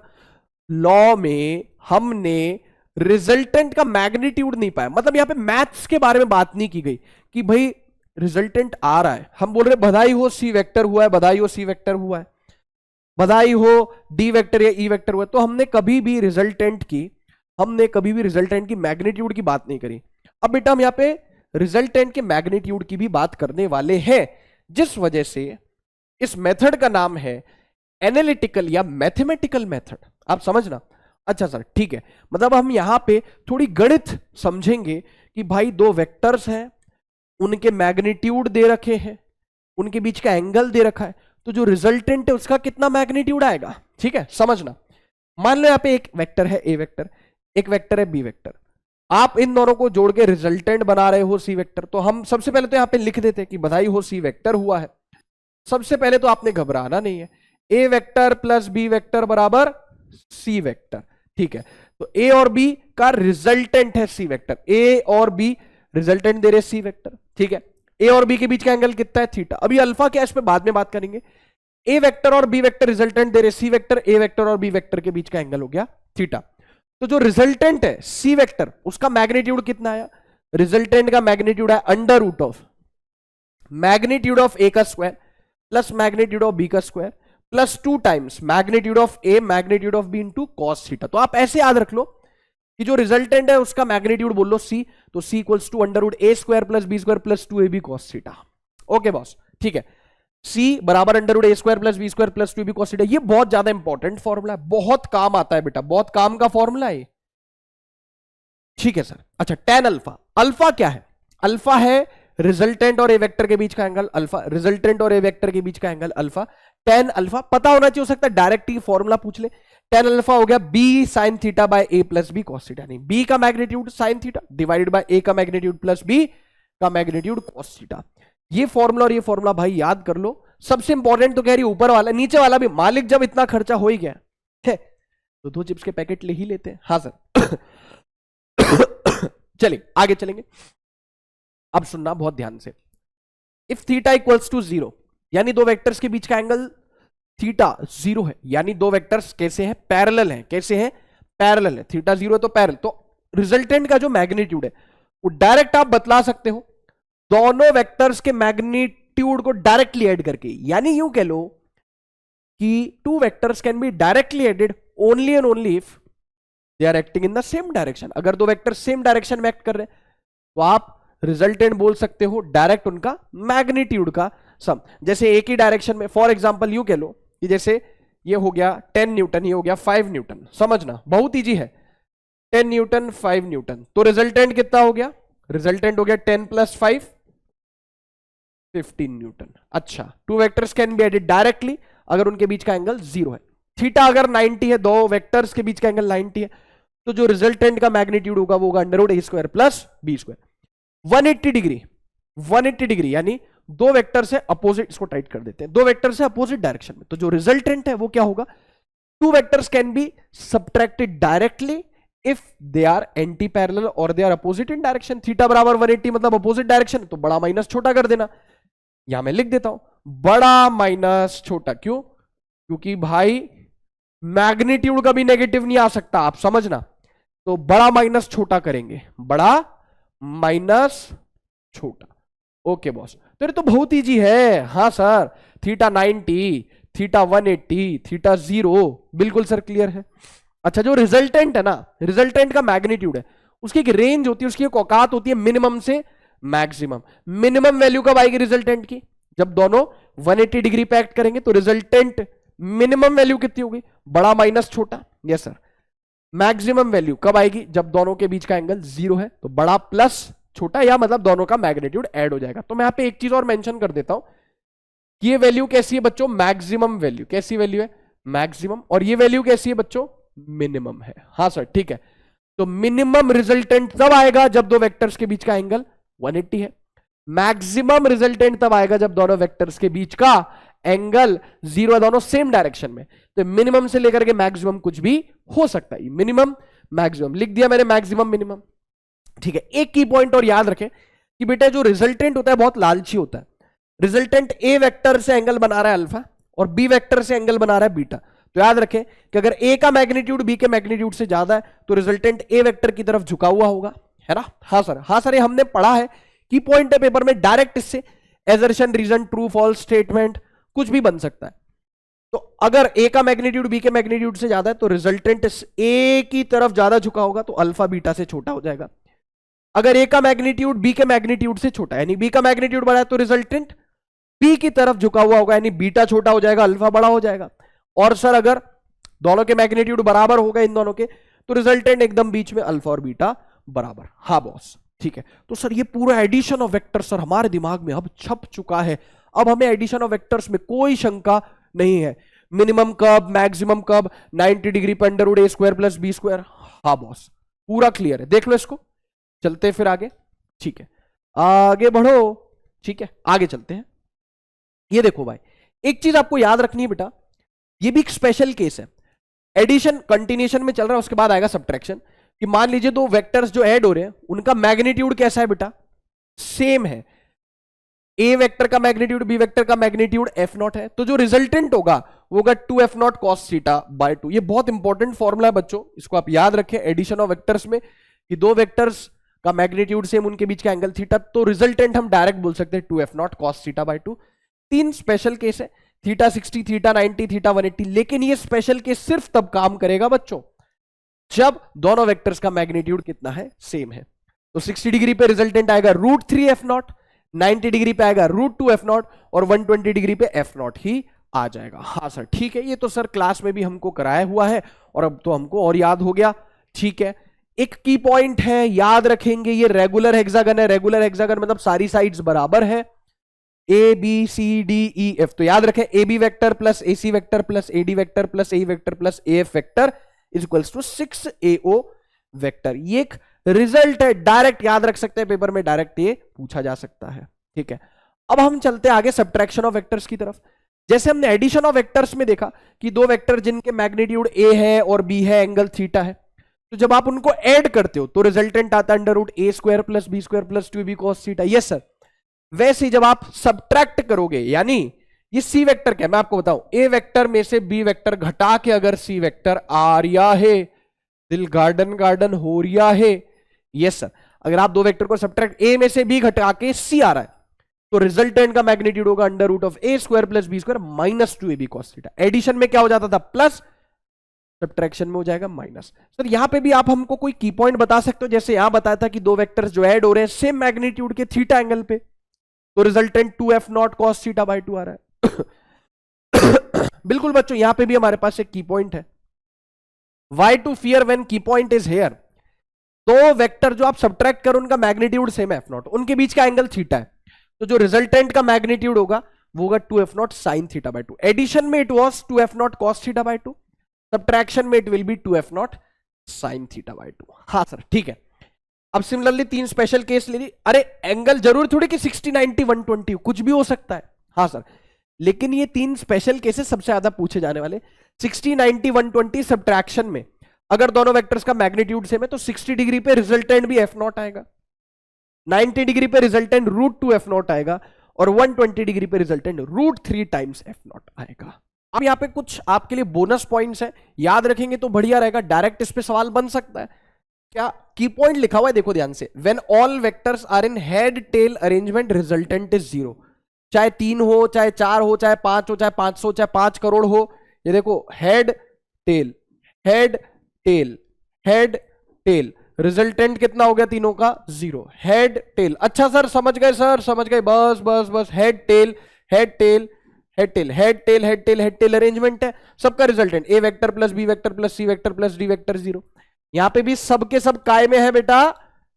लॉ में हमने रिजल्टेंट का मैग्नीट्यूड नहीं पाया, मतलब यहां पे मैथ्स के बारे में बात नहीं की गई कि भाई रिजल्टेंट आ रहा है, हम बोल रहे बधाई हो सी वेक्टर हुआ है, बधाई हो सी वेक्टर हुआ है। बधाई हो, डी वेक्टर या ई वेक्टर हुआ। तो हमने कभी भी रिजल्टेंट की मैग्नीट्यूड की बात नहीं करी। अब बेटा हम यहां पे रिजल्टेंट के मैग्नीट्यूड की भी बात करने वाले हैं, जिस वजह से इस मेथड का नाम है एनालिटिकल या मैथमेटिकल मेथड। आप समझना। अच्छा सर ठीक है, मतलब हम यहां पे थोड़ी गणित समझेंगे कि भाई दो वेक्टर्स हैं, उनके मैग्नीट्यूड दे रखे हैं, उनके बीच का एंगल दे रखा है, तो जो रिजल्टेंट है उसका कितना मैग्नीट्यूड आएगा। ठीक है, समझना। मान लो यहां पे एक वेक्टर है ए वेक्टर, एक वेक्टर है बी वेक्टर, आप इन दोनों को जोड़ के रिजल्टेंट बना रहे हो सी वेक्टर। तो हम सबसे पहले तो यहां पे लिख देते हैं कि बधाई हो सी वेक्टर हुआ है। सबसे पहले तो आपने घबराना नहीं है, A vector plus B vector बराबर सी वेक्टर। ठीक है, तो ए और बी का रिजल्टेंट है सी वेक्टर, ए और बी रिजल्टेंट दे रहे सी वेक्टर। ठीक है, ए और बी के बीच का एंगल कितना है, थीटा। अभी अल्फा क्या है इस पे बाद में बात करेंगे। ए वेक्टर और बी वेक्टर रिजल्टेंट दे रहे सी वेक्टर, ए वेक्टर और बी वेक्टर के बीच का एंगल हो गया थीटा। तो जो रिजल्टेंट है सी वेक्टर, उसका मैग्नीट्यूड कितना आया, रिजल्टेंट का मैग्नीट्यूड है under root of magnitude of A का square plus magnitude of B का square plus 2 times magnitude of A magnitude of B into cos theta. तो आप ऐसे याद रख लो कि जो रिजल्टेंट है उसका मैग्नीट्यूड बोल लो सी, तो C equals to under root A square plus B square plus 2ab cos theta. Okay boss, ठीक है, सी बराबर under root A square plus B square plus 2ab cos theta. ये बहुत ज्यादा इंपॉर्टेंट फॉर्मूला है, बहुत काम आता है बेटा, बहुत काम का फॉर्मूला है। ठीक है सर। अच्छा, tan अल्फा, अल्फा क्या है, अल्फा है रिजल्टेंट और ए वेक्टर के बीच का एंगल अल्फा, रिजल्टेंट और ए वेक्टर के बीच का एंगल अल्फा। tan अल्फा पता होना चाहिए, हो सकता है डायरेक्ट ही फॉर्मूला पूछ ले। tan अल्फा हो गया b sin theta bye a plus b cos theta, नहीं b का magnitude sin theta divided by a का मैग्नीट्यूड प्लस b का मैग्नीट्यूड cos थीटा। ये फॉर्मूला और ये फॉर्मूला भाई याद कर लो। सबसे इंपॉर्टेंट तो कह रही ऊपर वाला, नीचे वाला भी, मालिक जब इतना खर्चा हो ही गया है तो 2 चिप्स के पैकेट ले ही लेते हैं। हाँ सर चलिए आगे चलेंगे। अब सुनना बहुत ध्यान से, इफ थीटा इक्वल्स टू 0, यानी दो वेक्टर्स के बीच का एंगल थीटा 0 है, यानी दो वेक्टर्स कैसे हैं, पैरेलल हैं। कैसे हैं, पैरेलल है। थीटा 0 है तो पैरेलल, तो रिजल्टेंट का जो मैग्नीट्यूड है वो डायरेक्ट आप बतला सकते हो दोनों वेक्टर्स के मैग्नीट्यूड को डायरेक्टली ऐड करके। यानी यूं कह लो कि two vectors can be directly added only and only if they are acting in the same direction. अगर दो वेक्टर सेम डायरेक्शन में एक्ट कर रहे हैं तो आप रिजल्टेंट बोल सकते हो डायरेक्ट उनका मैग्नीट्यूड का सम। जैसे एक ही डायरेक्शन में, फॉर एग्जांपल यूं कह लो कि जैसे ये हो गया 10 न्यूटन, ये हो गया 5 न्यूटन। समझना बहुत इजी है, 10 न्यूटन 5 न्यूटन, तो रिजल्टेंट कितना हो गया, रिजल्टेंट हो गया 10 प्लस 5 15 न्यूटन। अच्छा, two vectors can be added directly अगर उनके बीच का एंगल 0 है। थीटा अगर 90 है, दो वेक्टर्स के बीच का एंगल 90 है, तो जो रिजल्टेंट का मैग्नीट्यूड होगा वो होगा under root A square plus B square. 180 degree, 180 degree यानी दो वेक्टर से अपोजिट, इसको टाइट कर देते हैं, दो वेक्टर से अपोजिट डायरेक्शन में, तो जो रिजल्टेंट है वो क्या होगा, two vectors can be subtracted directly if they are anti parallel और they are opposite in direction. Theta बराबर 180 मतलब अपोजिट डायरेक्शन, तो बड़ा माइनस छोटा कर देना। यहां मैं लिख देता हूं बड़ा माइनस छोटा, क्यों, क्योंकि भाई मैग्नीट्यूड कभी नेगेटिव नहीं आ सकता, आप समझना। तो बड़ा माइनस छोटा करेंगे, बड़ा माइनस छोटा। ओके बॉस, तो ये तो बहुत इजी है। हाँ सर, थीटा 90, थीटा 180, थीटा 0, बिल्कुल सर क्लियर है। अच्छा, जो रिजल्टेंट है ना, रिजल्टेंट का मैग्नीट्यूड है, उसकी एक रेंज होती है, उसकी एक औकात होती है मिनिमम से मैक्सिमम। मिनिमम वैल्यू कब आएगी रिजल्टेंट की, जब दोनों 180 डिग्री पे एक्ट करेंगे, तो रिजल्टेंट मिनिमम वैल्यू कितनी होगी, बड़ा माइनस छोटा। Yes sir. मैक्सिमम वैल्यू कब आएगी, जब दोनों के बीच का एंगल 0 है, तो बड़ा प्लस छोटा, या मतलब दोनों का मैग्नीट्यूड ऐड हो जाएगा। तो मैं यहां पे एक चीज और मेंशन कर देता हूं कि ये वैल्यू कैसी है बच्चों, मैक्सिमम वैल्यू। कैसी वैल्यू है, मैक्सिमम। और ये वैल्यू कैसी है बच्चों, मिनिमम है। हाँ सर ठीक है, तो मिनिमम रिजल्टेंट तब आएगा जब दो वेक्टर्स के बीच का एंगल 180 है। मैक्सिमम रिजल्टेंट तब आएगा जब दोनों वेक्टर्स के बीच का एंगल 0 है, दोनों सेम डायरेक्शन में। तो मिनिमम से लेकर के मैक्सिमम कुछ भी हो सकता है, मिनिमम मैक्सिमम लिख दिया मैंने, मैक्सिमम मिनिमम। ठीक है, एक की पॉइंट और याद रखें कि बेटा जो रिजल्टेंट होता है बहुत लालची होता है। रिजल्टेंट ए वेक्टर से एंगल बना रहा है अल्फा और बी वेक्टर से एंगल बना रहा है बीटा, तो याद रखें कि अगर ए का मैग्नीट्यूड बी के मैग्नीट्यूड से ज्यादा है तो रिजल्टेंट ए वेक्टर की तरफ झुका हुआ होगा, है ना। हाँ सर, हाँ सर, ये हमने पढ़ा है कि पॉइंट है पेपर में, डायरेक्ट इससे assertion, reason, true false statement कुछ भी बन सकता है। तो अगर ए का मैग्नीट्यूड बी के मैग्नीट्यूड से ज्यादा है तो रिजल्टेंट ए की तरफ ज्यादा झुका होगा, तो अल्फा बीटा से छोटा हो जाएगा। अगर ए का मैग्नीट्यूड बी के मैग्नीट्यूड से छोटा है, यानी बी का मैग्नीट्यूड बड़ा है, तो रिजल्टेंट बी की तरफ झुका हुआ होगा, यानी बीटा छोटा हो जाएगा, अल्फा बड़ा हो जाएगा। और सर अगर दोनों के मैग्नीट्यूड बराबर होगा इन दोनों के, तो रिजल्टेंट एकदम बीच में, अल्फा और बीटा बराबर। हाँ बॉस, ठीक है। तो सर ये पूरा एडिशन ऑफ वेक्टर सर हमारे दिमाग में अब छप चुका है। अब हमें एडिशन ऑफ वेक्टर्स में कोई शंका नहीं है। मिनिमम कब, मैक्सिमम कब, 90 डिग्री पर under root A square plus B square. हाँ बॉस, पूरा क्लियर है। देख लो इसको, चलते फिर आगे। ठीक है, आगे बढ़ो। ठीक है, आगे चलते हैं। ये देखो भाई, एक चीज आपको याद रखनी है बेटा, ये भी एक स्पेशल केस है। एडिशन कंटिन्यूएशन में चल रहा है, उसके बाद आएगा सब्ट्रैक्शन। कि मान लीजिए दो वेक्टर्स जो ऐड हो रहे हैं उनका मैग्नीट्यूड कैसा है बेटा, सेम है। ए वेक्टर का मैग्नीट्यूड बी वेक्टर का मैग्नीट्यूड एफ नॉट है, तो जो रिजल्टेंट होगा वो होगा 2f not cos theta by 2। ये बहुत इंपॉर्टेंट फॉर्मूला है बच्चों, इसको आप याद रखें एडिशन ऑफ वेक्टर्स में, कि दो वेक्टर्स का मैग्नीट्यूड सेम, उनके बीच का एंगल थीटा, तो रिजल्टेंट हम डायरेक्ट बोल सकते हैं 2f not cos theta by 2। तीन स्पेशल केस है, थीटा 60, थीटा 90, थीटा 180। लेकिन ये स्पेशल केस सिर्फ तब काम करेगा बच्चों जब दोनों वेक्टर्स का मैग्नीट्यूड कितना है, सेम है। तो 60 डिग्री पे रिजल्टेंट आएगा √3f नॉट, 90 डिग्री पे आएगा √2f नॉट, और 120 डिग्री पे f नॉट ही आ जाएगा। हाँ सर ठीक है, ये तो सर क्लास में भी हमको कराया हुआ है और अब तो हमको और याद हो गया। ठीक है, एक की पॉइंट है, याद रखेंगे, ये रेगुलर हेक्सागन है। रेगुलर हेक्सागन मतलब सारी साइड्स बराबर है, A B C D E F. तो याद रखें, A B vector plus A C vector plus A D vector plus A vector plus A F vector is equals to 6AO vector. ये एक result है, direct याद रख सकते हैं, पेपर में डायरेक्ट ये पूछा जा सकता है। ठीक है, अब हम चलते हैं आगे सब्ट्रैक्शन ऑफ वेक्टर्स की तरफ। जैसे हमने एडिशन ऑफ वेक्टर्स में देखा कि दो वेक्टर जिनके मैग्नीट्यूड ए है और बी है, एंगल थीटा है, तो जब आप उनको ऐड करते हो तो रिजल्टेंट आता है √a² plus b² plus 2b cos theta. Yes sir. वैसे जब आप सब्ट्रैक्ट करोगे, यानी ये सी वेक्टर क्या, मैं आपको बताऊं, ए वेक्टर में से बी वेक्टर घटा के अगर सी वेक्टर आ रिया है, दिल गार्डन गार्डन हो रिया है। यस सर, अगर आप दो वेक्टर को सब्ट्रैक्ट, ए में से बी घटा के सी आ रहा है, तो रिजल्टेंट का मैग्नीट्यूड होगा √a² plus b² minus 2ab cos theta. Addition में क्या हो जाता था प्लस, सब्ट्रैक्शन में हो जाएगा माइनस। सर यहां पे भी आप हमको कोई की पॉइंट बता सकते हो, जैसे यहां बताया था कि दो वेक्टर्स जो ऐड हो रहे हैं सेम मैग्नीट्यूड के थीटा एंगल पे, तो resultant 2f naught cos theta by 2 आ रहा है। बिल्कुल बच्चों, यहां पे भी हमारे पास एक की पॉइंट है। वाई टू फियर व्हेन की पॉइंट इज हेयर। दो वेक्टर जो आप सब्ट्रैक्ट करो उनका मैग्नीट्यूड सेम है f नॉट, उनके बीच का एंगल थीटा है, तो जो रिजल्टेंट का मैग्नीट्यूड होगा वो होगा 2f naught sin theta by 2। Addition में it was 2f naught cos theta by 2, subtraction में it will be 2f naught sin theta by 2। हाँ सर ठीक है। अब सिमिलरली तीन स्पेशल केस ले ली। अरे एंगल जरूर थोड़ी कि 60, 90, 120, कुछ भी हो सकता है। हाँ सर, लेकिन ये तीन स्पेशल केसेस सबसे ज्यादा पूछे जाने वाले। 60, 90, 120 सब्ट्रैक्शन में अगर दोनों वेक्टर्स का मैग्नीट्यूड सेम है तो 60 डिग्री पे रिजल्टेंट भी f नॉट आएगा, 90 डिग्री पे रिजल्टेंट √2f नॉट आएगा, और 120 डिग्री पे रिजल्टेंट √3 टाइम्स f नॉट आएगा। अब यहाँ पे कुछ आपके लिए बोनस पॉइंट्स है, याद रखेंगे तो बढ़िया रहेगा, डायरेक्ट इस पे सवाल बन सकता है। क्या की पॉइंट लिखा हुआ है, देखो ध्यान से, when all vectors are in head tail arrangement resultant is 0। चाहे 3 हो, चाहे 4 हो, चाहे 5 हो, चाहे 500, चाहे 5 करोड़ हो, ये देखो head tail head tail head tell, resultant कितना हो गया तीनों का 0। हेड टेल, अच्छा सर समझ गए, सर समझ गए, बस बस बस, head tail head tail head tail head tail head tail head tail arrangement है, सबका resultant A vector plus B vector plus C vector plus D vector 0। यहां पे भी सबके सब काय में है बेटा,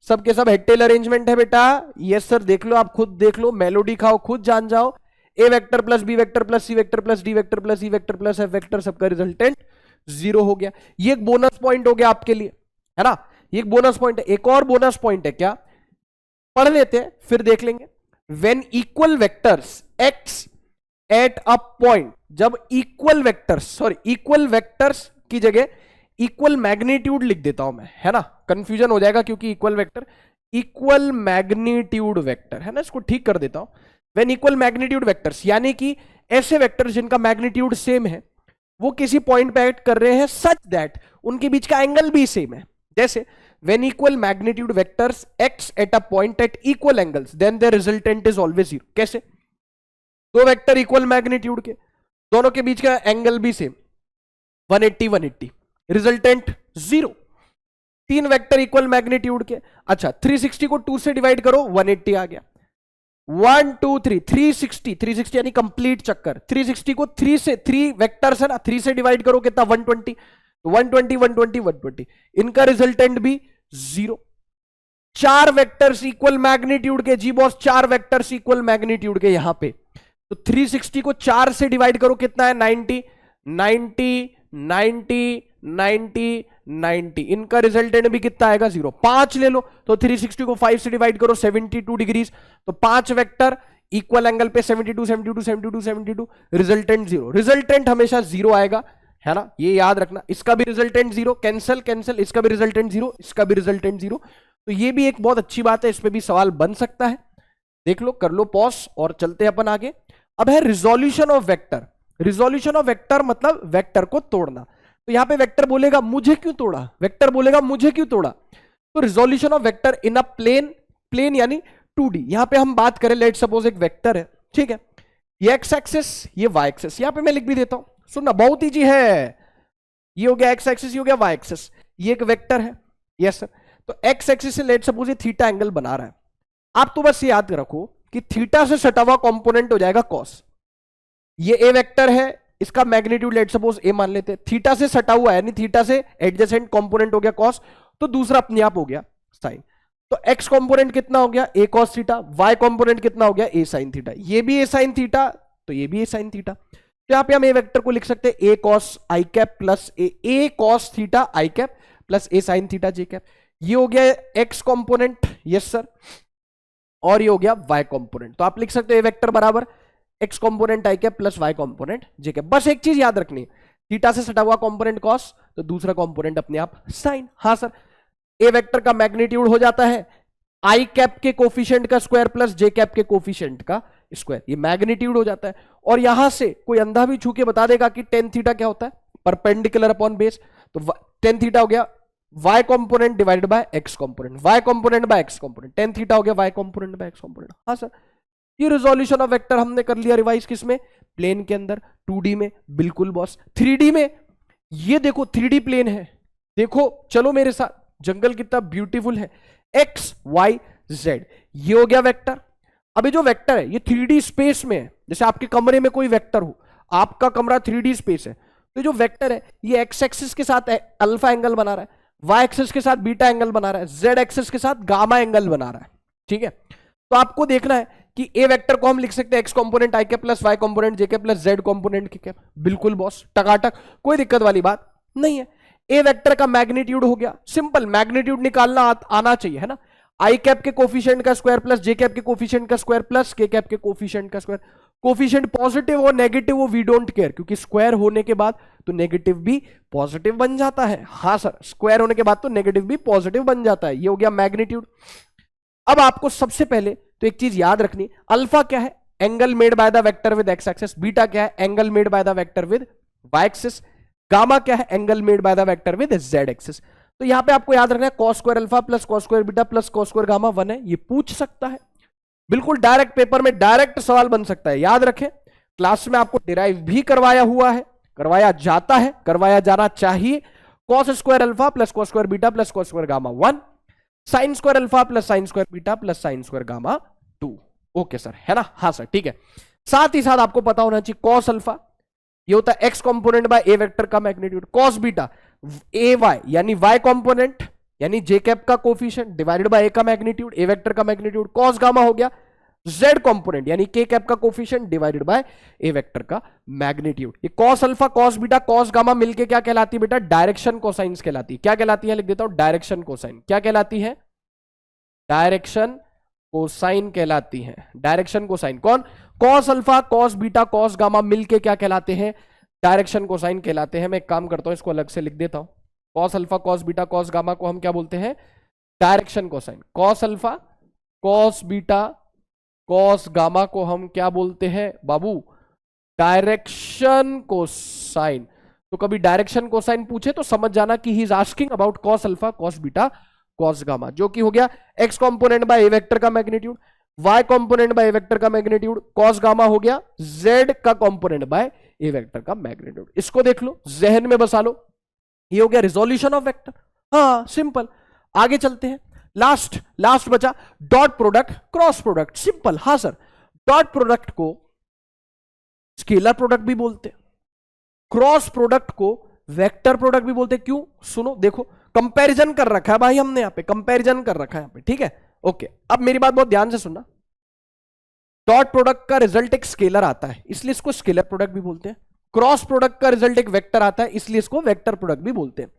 सबके सब हेड टेल अरेंजमेंट है बेटा। यस सर, देख लो, आप खुद देख लो, मेलोडी खाओ, खुद जान जाओ। A vector plus B vector plus C vector plus D vector plus E vector plus F vector, सबका रिजल्टेंट 0 हो गया। ये एक बोनस पॉइंट हो गया आपके लिए, है ना, ये एक बोनस पॉइंट है। एक और बोनस पॉइंट है, क्या पढ़ लेते हैं फिर देख लेंगे। When equal vectors acts at a point, जब इक्वल वेक्टर्स की जगह इक्वल मैग्नीट्यूड लिख देता हूं मैं, है ना, कंफ्यूजन हो जाएगा क्योंकि इक्वल मैग्नीट्यूड वेक्टर है ना, इसको ठीक कर देता हूं। व्हेन इक्वल मैग्नीट्यूड वेक्टर्स, यानी कि ऐसे वेक्टर्स जिनका मैग्नीट्यूड सेम है, वो किसी पॉइंट पे एक्ट कर रहे हैं सच दैट उनके बीच का एंगल भी सेम है। जैसे when equal magnitude vectors acts at a point at equal angles then their resultant is always 0। कैसे? दो वेक्टर इक्वल मैग्नीट्यूड के, दोनों के बीच का एंगल भी सेम 180 180, रिजल्टेंट 0। तीन वेक्टर इक्वल मैग्नीट्यूड के। अच्छा 360 को 2 से डिवाइड करो 180 आ गया। 1 2 3 360 यानी कंप्लीट चक्कर। 360 को 3 वेक्टर्स है ना, 3 से डिवाइड करो कितना 120, 120 120 120, इनका रिजल्टेंट भी 0। 4 वेक्टर्स इक्वल मैग्नीट्यूड के, जी बॉस 4 वेक्टर्स इक्वल मैग्नीट्यूड के यहां पे, तो 360 को 4 से डिवाइड करो कितना है 90 90 90 90 90, इनका रिजल्टेंट भी कितना आएगा 0। 5 ले लो तो 360 को 5 से डिवाइड करो 72 डिग्रीज, तो 5 वेक्टर इक्वल एंगल पे 72 72 72 72, रिजल्टेंट 0। रिजल्टेंट हमेशा 0 आएगा, है ना, ये याद रखना। इसका भी रिजल्टेंट 0, कैंसिल कैंसिल, इसका भी रिजल्टेंट 0, इसका भी रिजल्टेंट 0। तो ये भी एक बहुत अच्छी बात है, इस पे भी सवाल बन सकता है। देख लो, कर लो पॉज और चलते हैं अपन आगे। अब है resolution of vector. Resolution of vector मतलब वेक्टर को तोड़ना। तो यहां पे वेक्टर बोलेगा मुझे क्यों तोड़ा, वेक्टर बोलेगा मुझे क्यों तोड़ा। तो resolution of vector in a plane, plane यानी 2D। यहां पे हम बात करें, लेट सपोज एक वेक्टर है, ठीक है, ये एक्स एक्सिस, ये वाई एक्सिस, यहां पे मैं लिख भी देता हूं, सुनना बहुत ईजी है। ये हो गया एक्स एक्सिस, ये हो गया वाई एक्सिस, ये एक वेक्टर है, यस सर। तो एक्स एक्सिस से लेट सपोज ये थीटा एंगल बना रहा है। आप तो बस याद रखो कि थीटा से सटा हुआ कंपोनेंट हो जाएगा कॉस। ये ए वेक्टर है, इसका मैग्नीट्यूड लेट सपोज ए मान लेते हैं, थीटा से सटा हुआ है यानी थीटा से एडजेसेंट कंपोनेंट हो गया कॉस, तो दूसरा अपने आप हो गया साइन। तो एक्स कंपोनेंट कितना हो गया ए कॉस थीटा, वाई कंपोनेंट कितना हो गया ए साइन थीटा, ये भी ए साइन थीटा तो ये भी ए साइन थीटा। तो यहां पे हम ए वेक्टर को लिख सकते हैं ए कॉस आई कैप प्लस ए कॉस थीटा आई कैप प्लस ए साइन थीटा जे कैप। ये हो गया एक्स कंपोनेंट, यस सर, और ये हो गया वाई कंपोनेंट। तो आप लिख सकते हो ए वेक्टर बराबर x component I cap plus Y component J cap. बस एक चीज याद रखनी है, थीटा से सटा हुआ कंपोनेंट कॉस, तो दूसरा कंपोनेंट अपने आप साइन। हाँ सर, ए वेक्टर का मैग्नीट्यूड हो जाता है आई कैप के कोफिशिएंट का स्क्वायर प्लस जे कैप के कोफिशिएंट का स्क्वायर, ये मैग्नीट्यूड हो जाता है। और यहां से कोई अंधा भी छू के बता देगा कि टेन थीटा क्या होता है, परपेंडिकुलर अपॉन बेस। तो टेन थीटा हो गया y component divided by x component, y component by x component, tan theta हो गया y component by x component. हाँ सर, ये रिजोल्यूशन ऑफ वेक्टर हमने कर लिया रिवाइज, किसमें, प्लेन के अंदर, 2D में, बिल्कुल बॉस। 3D में, ये देखो 3D प्लेन है, देखो चलो मेरे साथ, जंगल कितना ब्यूटीफुल है, x y z, ये हो गया वेक्टर। अभी जो वेक्टर है ये 3D स्पेस में है, जैसे आपके कमरे में कोई वेक्टर हो, आपका कमरा 3D स्पेस है, तो जो वेक्टर है ये x एक्सिस के साथ अल्फा एंगल बना रहा है, y एक्सिस के साथ बीटा एंगल बना रहा है, z एक्सिस के साथ गामा एंगल बना रहा है, ठीक है। तो आपको देखना है कि ए वेक्टर को हम लिख सकते हैं एक्स कंपोनेंट आई के प्लस वाई कंपोनेंट जे के प्लस जेड कंपोनेंट के, बिल्कुल बॉस, टकाटक, कोई दिक्कत वाली बात नहीं है। ए वेक्टर का मैग्नीट्यूड हो गया, सिंपल मैग्नीट्यूड निकालना आना चाहिए, है ना। आई कैप के कोफिशिएंट का स्क्वायर प्लस जे कैप के कोफिशिएंट का स्क्वायर प्लस के कैप के कोफिशिएंट का स्क्वायर। कोफिशिएंट पॉजिटिव हो नेगेटिव हो वी डोंट केयर, क्योंकि स्क्वायर होने के बाद तो नेगेटिव भी पॉजिटिव बन जाता है। हाँ सर, स्क्वायर होने के बाद तो नेगेटिव भी पॉजिटिव बन जाता है। ये हो गया मैग्नीट्यूड। अब आपको सबसे पहले तो एक चीज याद रखनी, अल्फा क्या है, angle made by the vector with x axis, beta क्या है, angle made by the vector with y axis, gamma क्या है, angle made by the vector with z axis. तो यहां पे आपको याद रखना है cos square alpha plus cos square beta plus cos square gamma 1 है, ये पूछ सकता है, बिल्कुल डायरेक्ट पेपर में डायरेक्ट सवाल बन सकता है। याद रखें, क्लास में आपको डिराइव भी करवाया हुआ है, करवाया जाता है, करवाया जाना चाहिए। Cos square alpha plus cos square beta plus cos square gamma 1, sine square alpha plus sine square beta plus sine square gamma 2। Okay sir, है ना। हाँ सर, ठीक है। साथ ही साथ आपको पता होना चाहिए कॉस अल्फा ये होता है x component by A vector का magnitude, cos beta A y यानी वाई कंपोनेंट यानी जे कैप का कोफिशिएंट डिवाइडेड बाय ए का मैग्नीट्यूड, ए वेक्टर का मैग्नीट्यूड, कॉस गामा हो गया जेड कंपोनेंट यानी के कैप का coefficient divided by A vector का मैग्नीट्यूड। ये cos alpha cos beta cos gamma मिलके क्या कहलाती है बेटा, डायरेक्शन कोसाइंस कहलाती है। क्या कहलाती है, लिख देता हूं, डायरेक्शन कोसाइन। क्या कहलाती है, डायरेक्शन कोसाइन कहलाती है। डायरेक्शन कोसाइन कौन, cos alpha cos beta cos gamma मिलके क्या कहलाते हैं, डायरेक्शन कोसाइन कहलाते हैं। मैं एक काम करता हूं, इसको अलग से लिख देता हूं, cos alpha cos beta cos gamma को हम क्या बोलते हैं, direction cosine. Cos alpha cos beta cos gamma को हम क्या बोलते हैं बाबू, डायरेक्शन कोसाइन। तो कभी डायरेक्शन कोसाइन पूछे तो समझ जाना कि he is asking about cos alpha cos beta cos gamma, जो कि हो गया x component by A vector का magnitude, Y component by A vector का मैग्नीट्यूड, कॉस गामा हो गया जेड का कंपोनेंट बाय ए वेक्टर का मैग्नीट्यूड। इसको देख लो, जहन में बसा लो, ये हो गया रिजोल्यूशन ऑफ वेक्टर। हाँ सिंपल। आगे चलते हैं, लास्ट बचा dot product cross product. Simple. हाँ सर, डॉट प्रोडक्ट को स्केलर प्रोडक्ट भी बोलते हैं, क्रॉस प्रोडक्ट को वेक्टर प्रोडक्ट भी बोलते हैं। क्यों? सुनो, देखो कंपैरिजन कर रखा है भाई हमने, यहां पे कंपैरिजन कर रखा है यहां पे, ठीक है। ओके, अब मेरी बात बहुत ध्यान से सुनना। डॉट प्रोडक्ट का रिजल्ट एक स्केलर आता है, इसलिए इसको स्केलर प्रोडक्ट भी बोलते हैं। क्रॉस प्रोडक्ट का रिजल्ट एक वेक्टर आता है, इसलिए इसको वेक्टर प्रोडक्ट भी बोलते हैं।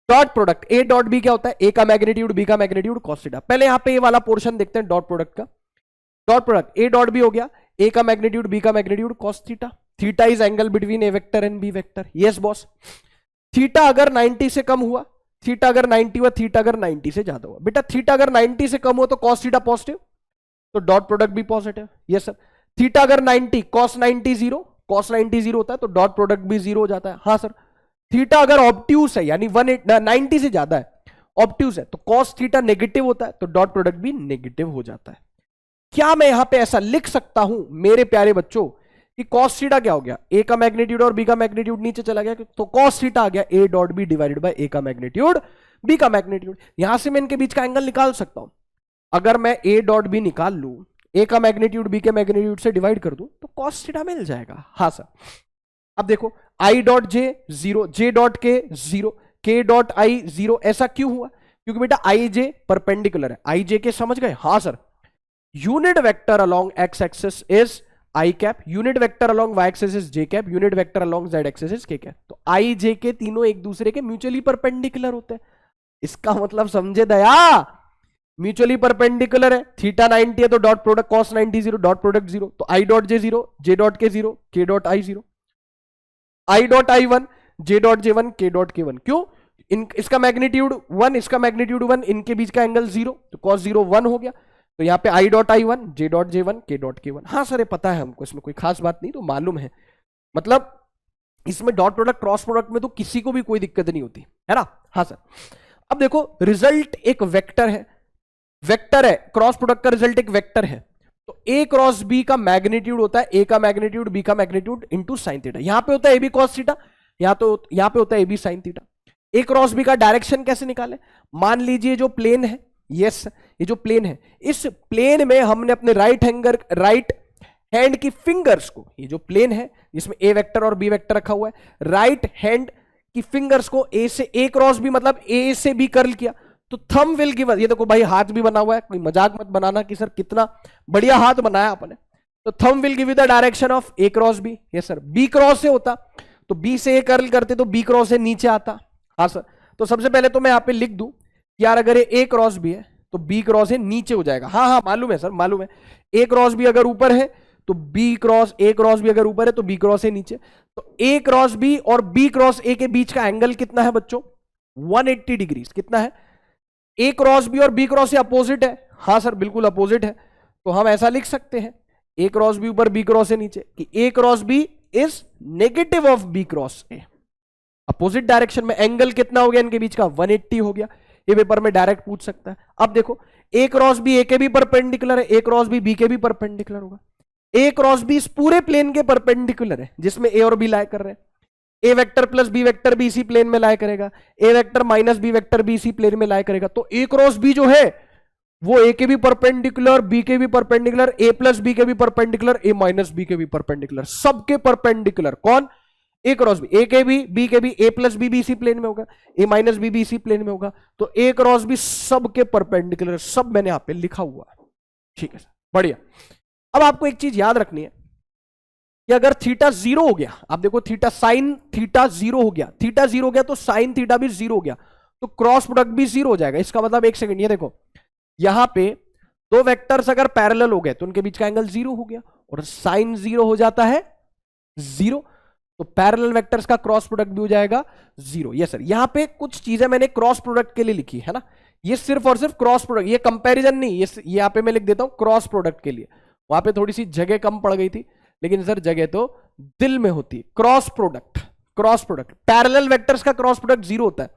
Dot product A dot B क्या होता है? ए का मैग्नीट्यूड बी का मैग्नीट्यूड कॉस थीटा। पहले यहां पे ये वाला पोर्शन देखते हैं डॉट प्रोडक्ट का। Dot product A dot B हो गया, ए का मैग्नीट्यूड बी का magnitude cos theta. Theta is angle between A vector and B vector. Yes boss. Theta अगर 90 से कम हुआ, थीटा अगर 90 हुआ, थीटा अगर 90 से ज्यादा हुआ, बेटा थीटा अगर 90 से कम हुआ तो कॉस थीटा पॉजिटिव, तो डॉट प्रोडक्ट भी पॉजिटिव। Yes sir. थीटा अगर 90, कॉस 90 जीरो, कॉस 90 जीरो होता है तो डॉट प्रोडक्ट भी जीरो हो जाता है। हाँ सर। थीटा अगर ऑब्ट्यूस है, यानी 90 से ज्यादा है, ऑब्ट्यूस है, तो कॉस थीटा नेगेटिव होता है तो डॉट प्रोडक्ट भी नेगेटिव हो जाता है। क्या मैं यहां पे ऐसा लिख सकता हूं मेरे प्यारे बच्चों कि कॉस थीटा क्या हो गया? ए का मैग्नीट्यूड और बी का मैग्नीट्यूड नीचे चला गया, तो कॉस थीटा आ गया A dot B divided by A का मैग्नीट्यूड बी का मैग्नीट्यूड। यहां से मैं इनके बीच का एंगल निकाल सकता हूं। अगर मैं ए डॉट बी निकाल लूं, ए का मैग्नीट्यूड बी के मैग्नीट्यूड से डिवाइड कर दूं, तो कॉस थीटा मिल जाएगा। हाँ सर। अब देखो आई dot J zero, J dot K zero, K dot I zero. ऐसा क्यों हुआ? क्योंकि बेटा आई जे परपेंडिकुलर है। आई जे के समझ गए? हाँ सर। Unit vector along x axis is i cap, unit vector along y axis is j cap, unit vector along z axis is k cap. तो आई जे के तीनों एक दूसरे के म्यूचुअली परपेंडिकुलर होते हैं। इसका मतलब समझे दया, म्यूचुअली परपेंडिकुलर है। थीटा 90 है तो dot product cos 90 zero, dot product zero, तो I dot J zero, J dot K zero, K dot I zero, I dot I one, J dot J one, K dot K one. क्यों? इसका magnitude 1, इसका magnitude 1, इनके बीच का angle 0, तो cos 0 1 हो गया। तो यहाँ पे आई dot I one, J dot J one, K dot K one. हाँ सर ये पता है हमको, इसमें कोई खास बात नहीं, तो मालूम है। मतलब इसमें डॉट प्रोडक्ट क्रॉस प्रोडक्ट में तो किसी को भी कोई दिक्कत नहीं होती है ना। हाँ सर। अब देखो रिजल्ट एक वेक्टर है, वेक्टर है, क्रॉस प्रोडक्ट का रिजल्ट एक वेक्टर है, तो ए क्रॉस बी का मैग्नीट्यूड होता है ए का मैग्नीट्यूड बी का मैग्नीट्यूड इंटू साइन थीटा। यहां पे होता है ए बी कॉस थीटा, यहां पे होता है A B sine theta. A cross B का डायरेक्शन कैसे निकाले? मान लीजिए जो प्लेन है, यस ये जो प्लेन है, इस प्लेन में हमने अपने राइट हैंड की फिंगर्स को, ये जो प्लेन है जिसमें ए वेक्टर और बी वेक्टर रखा हुआ है, राइट हैंड की फिंगर्स को ए से ए क्रॉस बी मतलब ए से बी कर्ल किया, तो थंब विल गिव अस। ये देखो भाई हाथ भी बना हुआ है, कोई मजाक मत बनाना कि सर कितना बढ़िया हाथ बनाया आपने। तो thumb will give you the direction of A cross B. Yes sir. B cross से होता तो बी से ए कर्ल करते तो बी क्रॉस से नीचे आता। हाँ सर। तो सबसे पहले तो मैं यहाँ पे लिख दूं यार, अगर ये ए क्रॉस बी है तो बी क्रॉस से नीचे हो जाएगा। हाँ हाँ मालूम है सर, मालूम है। ए क्रॉस बी अगर ऊपर है तो बी क्रॉस, ए क्रॉस बी अगर ऊपर है तो बी क्रॉस से नीचे। तो ए क्रॉस बी और बी क्रॉस ए के बीच का एंगल कितना है बच्चों? 180 डिग्री। कितना है? ए क्रॉस बी और बी क्रॉस से अपोजिट है। हाँ सर बिल्कुल अपोजिट है। तो हम ऐसा लिख सकते हैं ए क्रॉस बी ऊपर बी क्रॉस से नीचे कि A cross B is negative of B cross A. Opposite direction में एंगल कितना हो गया इनके बीच का? 180 हो गया। ये पेपर में डायरेक्ट पूछ सकता है। अब देखो ए क्रॉस बी ए के भी परपेंडिकुलर है, ए क्रॉस बी बी के भी परपेंडिकुलर होगा। ए क्रॉस बी इस पूरे प्लेन के परपेंडिकुलर है जिसमें ए और बी लाए कर रहे हैं। ए वेक्टर प्लस बी वेक्टर भी इसी प्लेन में लाए करेगा, ए वेक्टर माइनस बी वेक्टर भी इसी प्लेन में लाए करेगा। तो ए क्रॉस बी जो है वो ए के भी परपेंडिकुलर, बी के भी परपेंडिकुलर, ए प्लस बी के भी परपेंडिकुलर, ए माइनस बी के भी परपेंडिकुलर, सबके परपेंडिकुलर। कौन? ए क्रॉस बी। ए के भी बी के भी, ए प्लस बी भी इसी प्लेन में होगा, ए माइनस बी भी इसी प्लेन में होगा। तो ए क्रॉस बी सबके परपेंडिकुलर, सब मैंने यहां पे लिखा हुआ है। ठीक है सर, बढ़िया। अब आपको एक चीज याद रखनी है कि अगर थीटा 0 हो गया, आप देखो थीटा साइन थीटा 0 हो गया, थीटा 0 हो गया तो साइन थीटा भी 0 हो गया, तो क्रॉस प्रोडक्ट भी 0 हो जाएगा। इसका मतलब एक सेकंड, ये देखो यहां पे दो वेक्टर्स अगर पैरेलल हो गए तो उनके बीच का एंगल 0 हो गया और साइन 0 हो जाता है 0, तो पैरेलल वेक्टर्स का क्रॉस प्रोडक्ट भी हो जाएगा 0। Yes sir. यहां पे कुछ चीजें मैंने क्रॉस प्रोडक्ट के लिए लिखी है ना, ये सिर्फ और सिर्फ क्रॉस प्रोडक्ट, ये कंपैरिजन नहीं, ये यहां पे मैं लिख देता हूं क्रॉस प्रोडक्ट के लिए। वहां पे थोड़ी सी जगह कम पड़ गई थी, लेकिन सर जगह तो दिल में होती है। Cross product, cross product parallel vectors का क्रॉस प्रोडक्ट 0 होता है।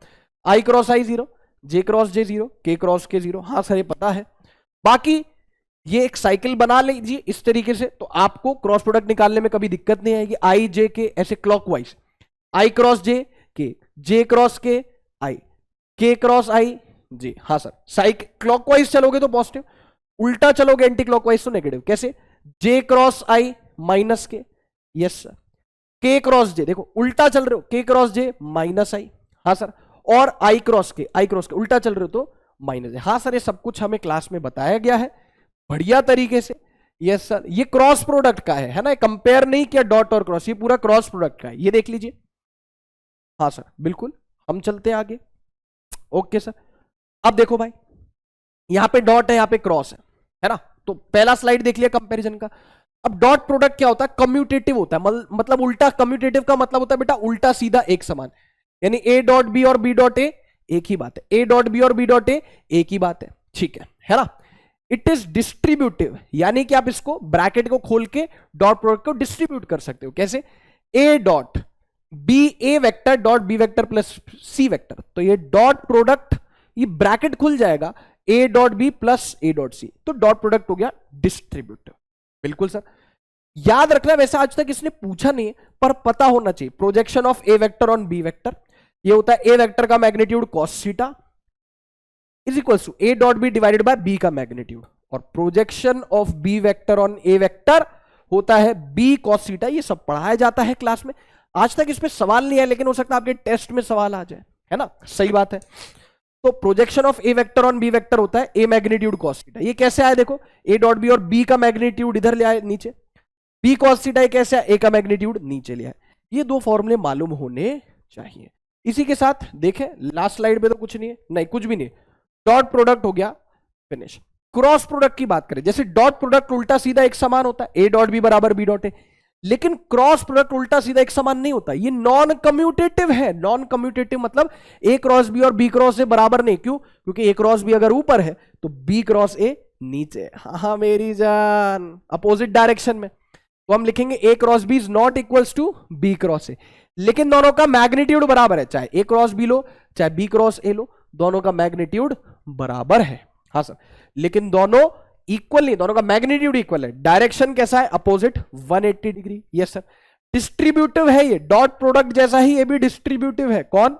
आई क्रॉस आई 0, जे क्रॉस जे 0, के क्रॉस के 0। हाँ सर ये पता है। बाकी ये एक साइकिल बना लीजिए इस तरीके से, तो आपको क्रॉस प्रोडक्ट निकालने में कभी दिक्कत नहीं आएगी। आई जे के ऐसे क्लॉकवाइज, आई क्रॉस के, जे क्रॉस के क्रॉस आई जी, हाँ सर। साइकिल क्लॉकवाइज चलोगे तो पॉजिटिव, उल्टा चलोगे एंटी क्लॉकवाइज तो नेगेटिव। कैसे? जे क्रॉस आई माइनस के, यस सर। के क्रॉस जे, देखो उल्टा चल रहे हो, के क्रॉस जे माइनस आई, हाँ सर। और आई क्रॉस के उल्टा चल रहे हो तो माइनस है, हाँ सर। ये सब कुछ हमें क्लास में बताया गया है बढ़िया तरीके से, यस सर। ये क्रॉस प्रोडक्ट का है ना, कंपेयर नहीं किया डॉट और क्रॉस, ये पूरा क्रॉस प्रोडक्ट का है, ये देख लीजिए। हाँ सर बिल्कुल, हम चलते हैं आगे। ओके सर, अब देखो भाई, यहां पे डॉट है, यहां पे क्रॉस है ना। तो पहला स्लाइड देख लिया कंपैरिजन का। अब डॉट प्रोडक्ट क्या होता है? कम्यूटेटिव होता है, मतलब उल्टा। कम्यूटेटिव का मतलब होता है बेटा उल्टा सीधा एक समान, यानी ए डॉट बी और बी डॉट ए एक ही बात है, ए डॉट बी और बी डॉट ए एक ही बात है, ठीक है ना। इट इज डिस्ट्रीब्यूटिव, यानी कि आप इसको ब्रैकेट को खोल के डॉट प्रोडक्ट को डिस्ट्रीब्यूट कर सकते हो। कैसे? A dot B, A vector dot B vector plus C vector, तो ये डॉट प्रोडक्ट, ये ब्रैकेट खुल जाएगा A dot B plus A dot C, तो डॉट प्रोडक्ट हो गया डिस्ट्रीब्यूटिव। बिल्कुल सर, याद रखना, वैसे आज तक इसने पूछा नहीं है पर पता होना चाहिए। Projection of A vector on B vector, ये होता है ए वेक्टर का magnitude cos theta is equals to A dot B divided by B का मैग्नीट्यूड, और projection of B vector on A vector होता है बी कॉस थीटा। ये सब पढ़ाया जाता है क्लास में, आज तक इस पे सवाल नहीं है, लेकिन हो सकता है आपके टेस्ट में सवाल आ जाए, है ना, सही बात है। तो projection of A vector on B vector होता है ए मैग्नीट्यूड कॉस थीटा। ये कैसे आया? देखो ए डॉट बी और बी का मैग्नीट्यूड इधर ले आए नीचे, बी कॉस थीटा कैसे आया? ए का मैग्नीट्यूड नीचे ले आए। ये दो फॉर्मूले मालूम होने चाहिए। इसी के साथ देखें लास्ट स्लाइड पे तो कुछ नहीं है, नहीं कुछ भी नहीं, डॉट प्रोडक्ट हो गया फिनिश। क्रॉस प्रोडक्ट की बात करें, जैसे डॉट प्रोडक्ट उल्टा सीधा एक समान होता है, ए डॉट बी बराबर बी डॉट ए, लेकिन क्रॉस प्रोडक्ट उल्टा सीधा एक समान नहीं होता, ये नॉन कम्यूटेटिव है। नॉन कम्यूटेटिव मतलब ए क्रॉस बी और बी क्रॉस ए बराबर नहीं, क्यों? क्योंकि ए क्रॉस बी अगर ऊपर है तो बी क्रॉस ए नीचे, हाँ मेरी जान, अपोजिट डायरेक्शन में, तो हम लिखेंगे A cross B is not equals to B cross A, लेकिन दोनों का मैग्नीट्यूड बराबर है, चाहे ए क्रॉस बी लो चाहे बी क्रॉस ए लो, दोनों का मैग्नीट्यूड बराबर है, हाँ सर। लेकिन दोनों इक्वल नहीं, दोनों का मैग्नीट्यूड इक्वल है। डायरेक्शन कैसा है? Opposite 180 degree, yes sir. Distributive है ये, डॉट प्रोडक्ट जैसा ही ये भी डिस्ट्रीब्यूटिव है। कौन?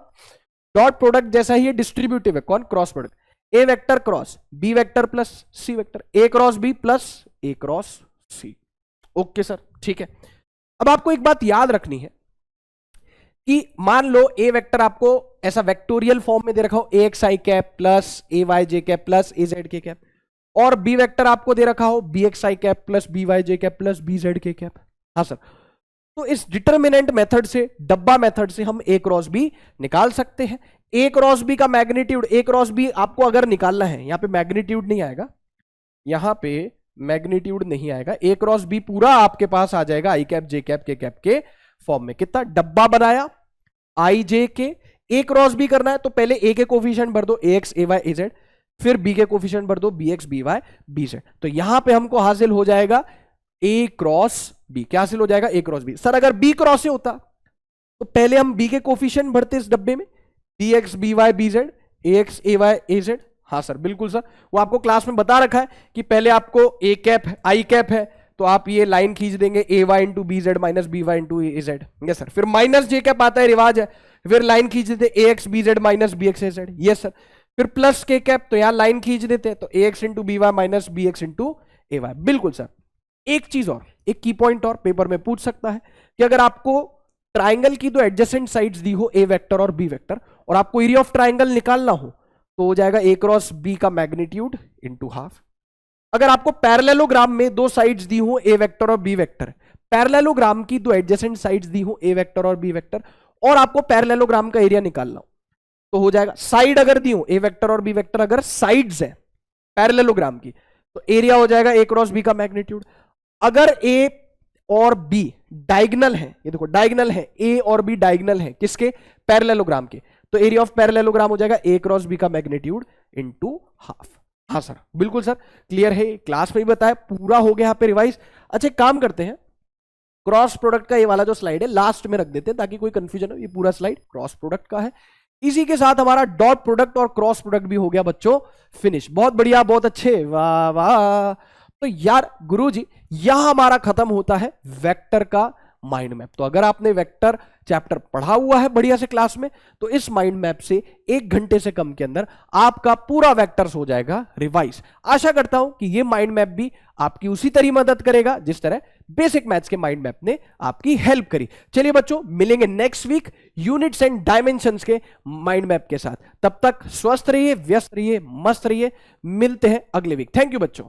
डॉट प्रोडक्ट जैसा ही ये डिस्ट्रीब्यूटिव है। कौन? Cross product. A vector cross B vector plus C vector, A cross B plus A cross C. Okay sir, ठीक है। अब आपको एक बात याद रखनी है कि मान लो ए वेक्टर आपको ऐसा वेक्टोरियल फॉर्म में दे रखा हो, ए एक्स आई कैप प्लस ए वाई जे कैप प्लस ए जेड के कैप, और बी वेक्टर आपको दे रखा हो बी एक्स आई कैप प्लस बी वाई जे कैप प्लस बी जेड के कैप, हाँ सर। तो इस डिटर्मिनेंट मेथड से, डब्बा मेथड से हम ए क्रॉस बी निकाल सकते हैं। ए क्रॉस बी का मैग्नीट्यूड, ए क्रॉस बी आपको अगर निकालना है, यहां पे मैग्नीट्यूड नहीं आएगा, यहां पे मैग्नीट्यूड नहीं आएगा, ए क्रॉस बी पूरा आपके पास आ जाएगा आई कैप जे कैप के फॉर्म में। कितना डब्बा बनाया आई जे के, ए क्रॉस बी करना है तो पहले ए के कोफिशिएंट भर दो, A x A Y A z, फिर बी के कोफिशिएंट भर दो, B x B Y B z. तो यहां पे हमको हासिल हो जाएगा ए क्रॉस बी। क्या हासिल हो जाएगा? ए क्रॉस बी। सर अगर बी क्रॉस ए होता तो पहले हम बी के कोफिशिएंट भरते इस डब्बे में, B x B Y B Z, A x A Y A Z, हाँ सर बिल्कुल सर। वो आपको क्लास में बता रखा है कि पहले आपको ए कैप आई कैप है तो आप ये लाइन खींच देंगे A Y into B Z minus B Y into A Z, yes sir. फिर माइनस जे कैप आता है, रिवाज है, फिर लाइन खींच देते A X B Z minus B X A Z, yes sir. फिर प्लस के कैप, तो यहां लाइन खींच देते हैं, तो A X into B Y minus B X into A Y, बिल्कुल सर। एक चीज और, एक की पॉइंट और पेपर में पूछ सकता है कि अगर आपको ट्राइंगल की दो एडजेसेंट साइड्स दी हो ए वेक्टर और बी वेक्टर, और आपको एरिया ऑफ ट्राइंगल निकालना हो, तो हो जाएगा ए क्रॉस बी का मैग्नीट्यूड इंटू हाफ। अगर आपको पैरेललोग्राम में दो साइड्स दी हो ए वेक्टर और बी वेक्टर, पैरेललोग्राम की दो एडजेसेंट साइड्स दी हो ए वेक्टर और बी वेक्टर, और आपको पैरेललोग्राम का एरिया निकालना हो, तो हो जाएगा साइड अगर दी हो ए वेक्टर और बी वेक्टर, अगर साइड्स है पैरेललोग्राम की, तो एरिया हो जाएगा ए क्रॉस बी का मैग्नीट्यूड। अगर ए और बी डायगोनल है, ये देखो डायगोनल है, ए और बी डायगोनल है किसके? पैरेललोग्राम के, तो एरिया ऑफ पैरेललोग्राम हो जाएगा ए क्रॉस बी का मैग्नीट्यूड इनटू हाफ। हाँ सर बिल्कुल सर, क्लियर है, क्लास में ही बताया, पूरा हो गया यहाँ पे रिवाइज। अच्छा एक काम करते हैं, क्रॉस प्रोडक्ट का ये वाला जो स्लाइड है लास्ट में रख देते हैं ताकि कोई कंफ्यूजन हो, ये पूरा स्लाइड क्रॉस प्रोडक्ट का है। इसी के साथ हमारा डॉट प्रोडक्ट और क्रॉस प्रोडक्ट भी हो गया बच्चों फिनिश। बहुत बढ़िया, बहुत अच्छे, वाह वाह, तो यार गुरुजी यहां हमारा खत्म होता है वेक्टर का माइंड मैप। तो अगर आपने वेक्टर चैप्टर पढ़ा हुआ है बढ़िया से क्लास में, तो इस माइंड मैप से 1 घंटे से कम के अंदर आपका पूरा वेक्टर्स हो जाएगा रिवाइज। आशा करता हूं कि ये माइंड मैप भी आपकी उसी तरह मदद करेगा जिस तरह बेसिक मैथ्स के माइंड मैप ने आपकी हेल्प करी। चलिए बच्चों, मिलेंगे next week units and dimensions के माइंड मैप के साथ। तब तक स्वस्थ रहिए, व्यस्त रहिए, मस्त रहिए। मिलते हैं अगले वीक। थैंक यू बच्चों।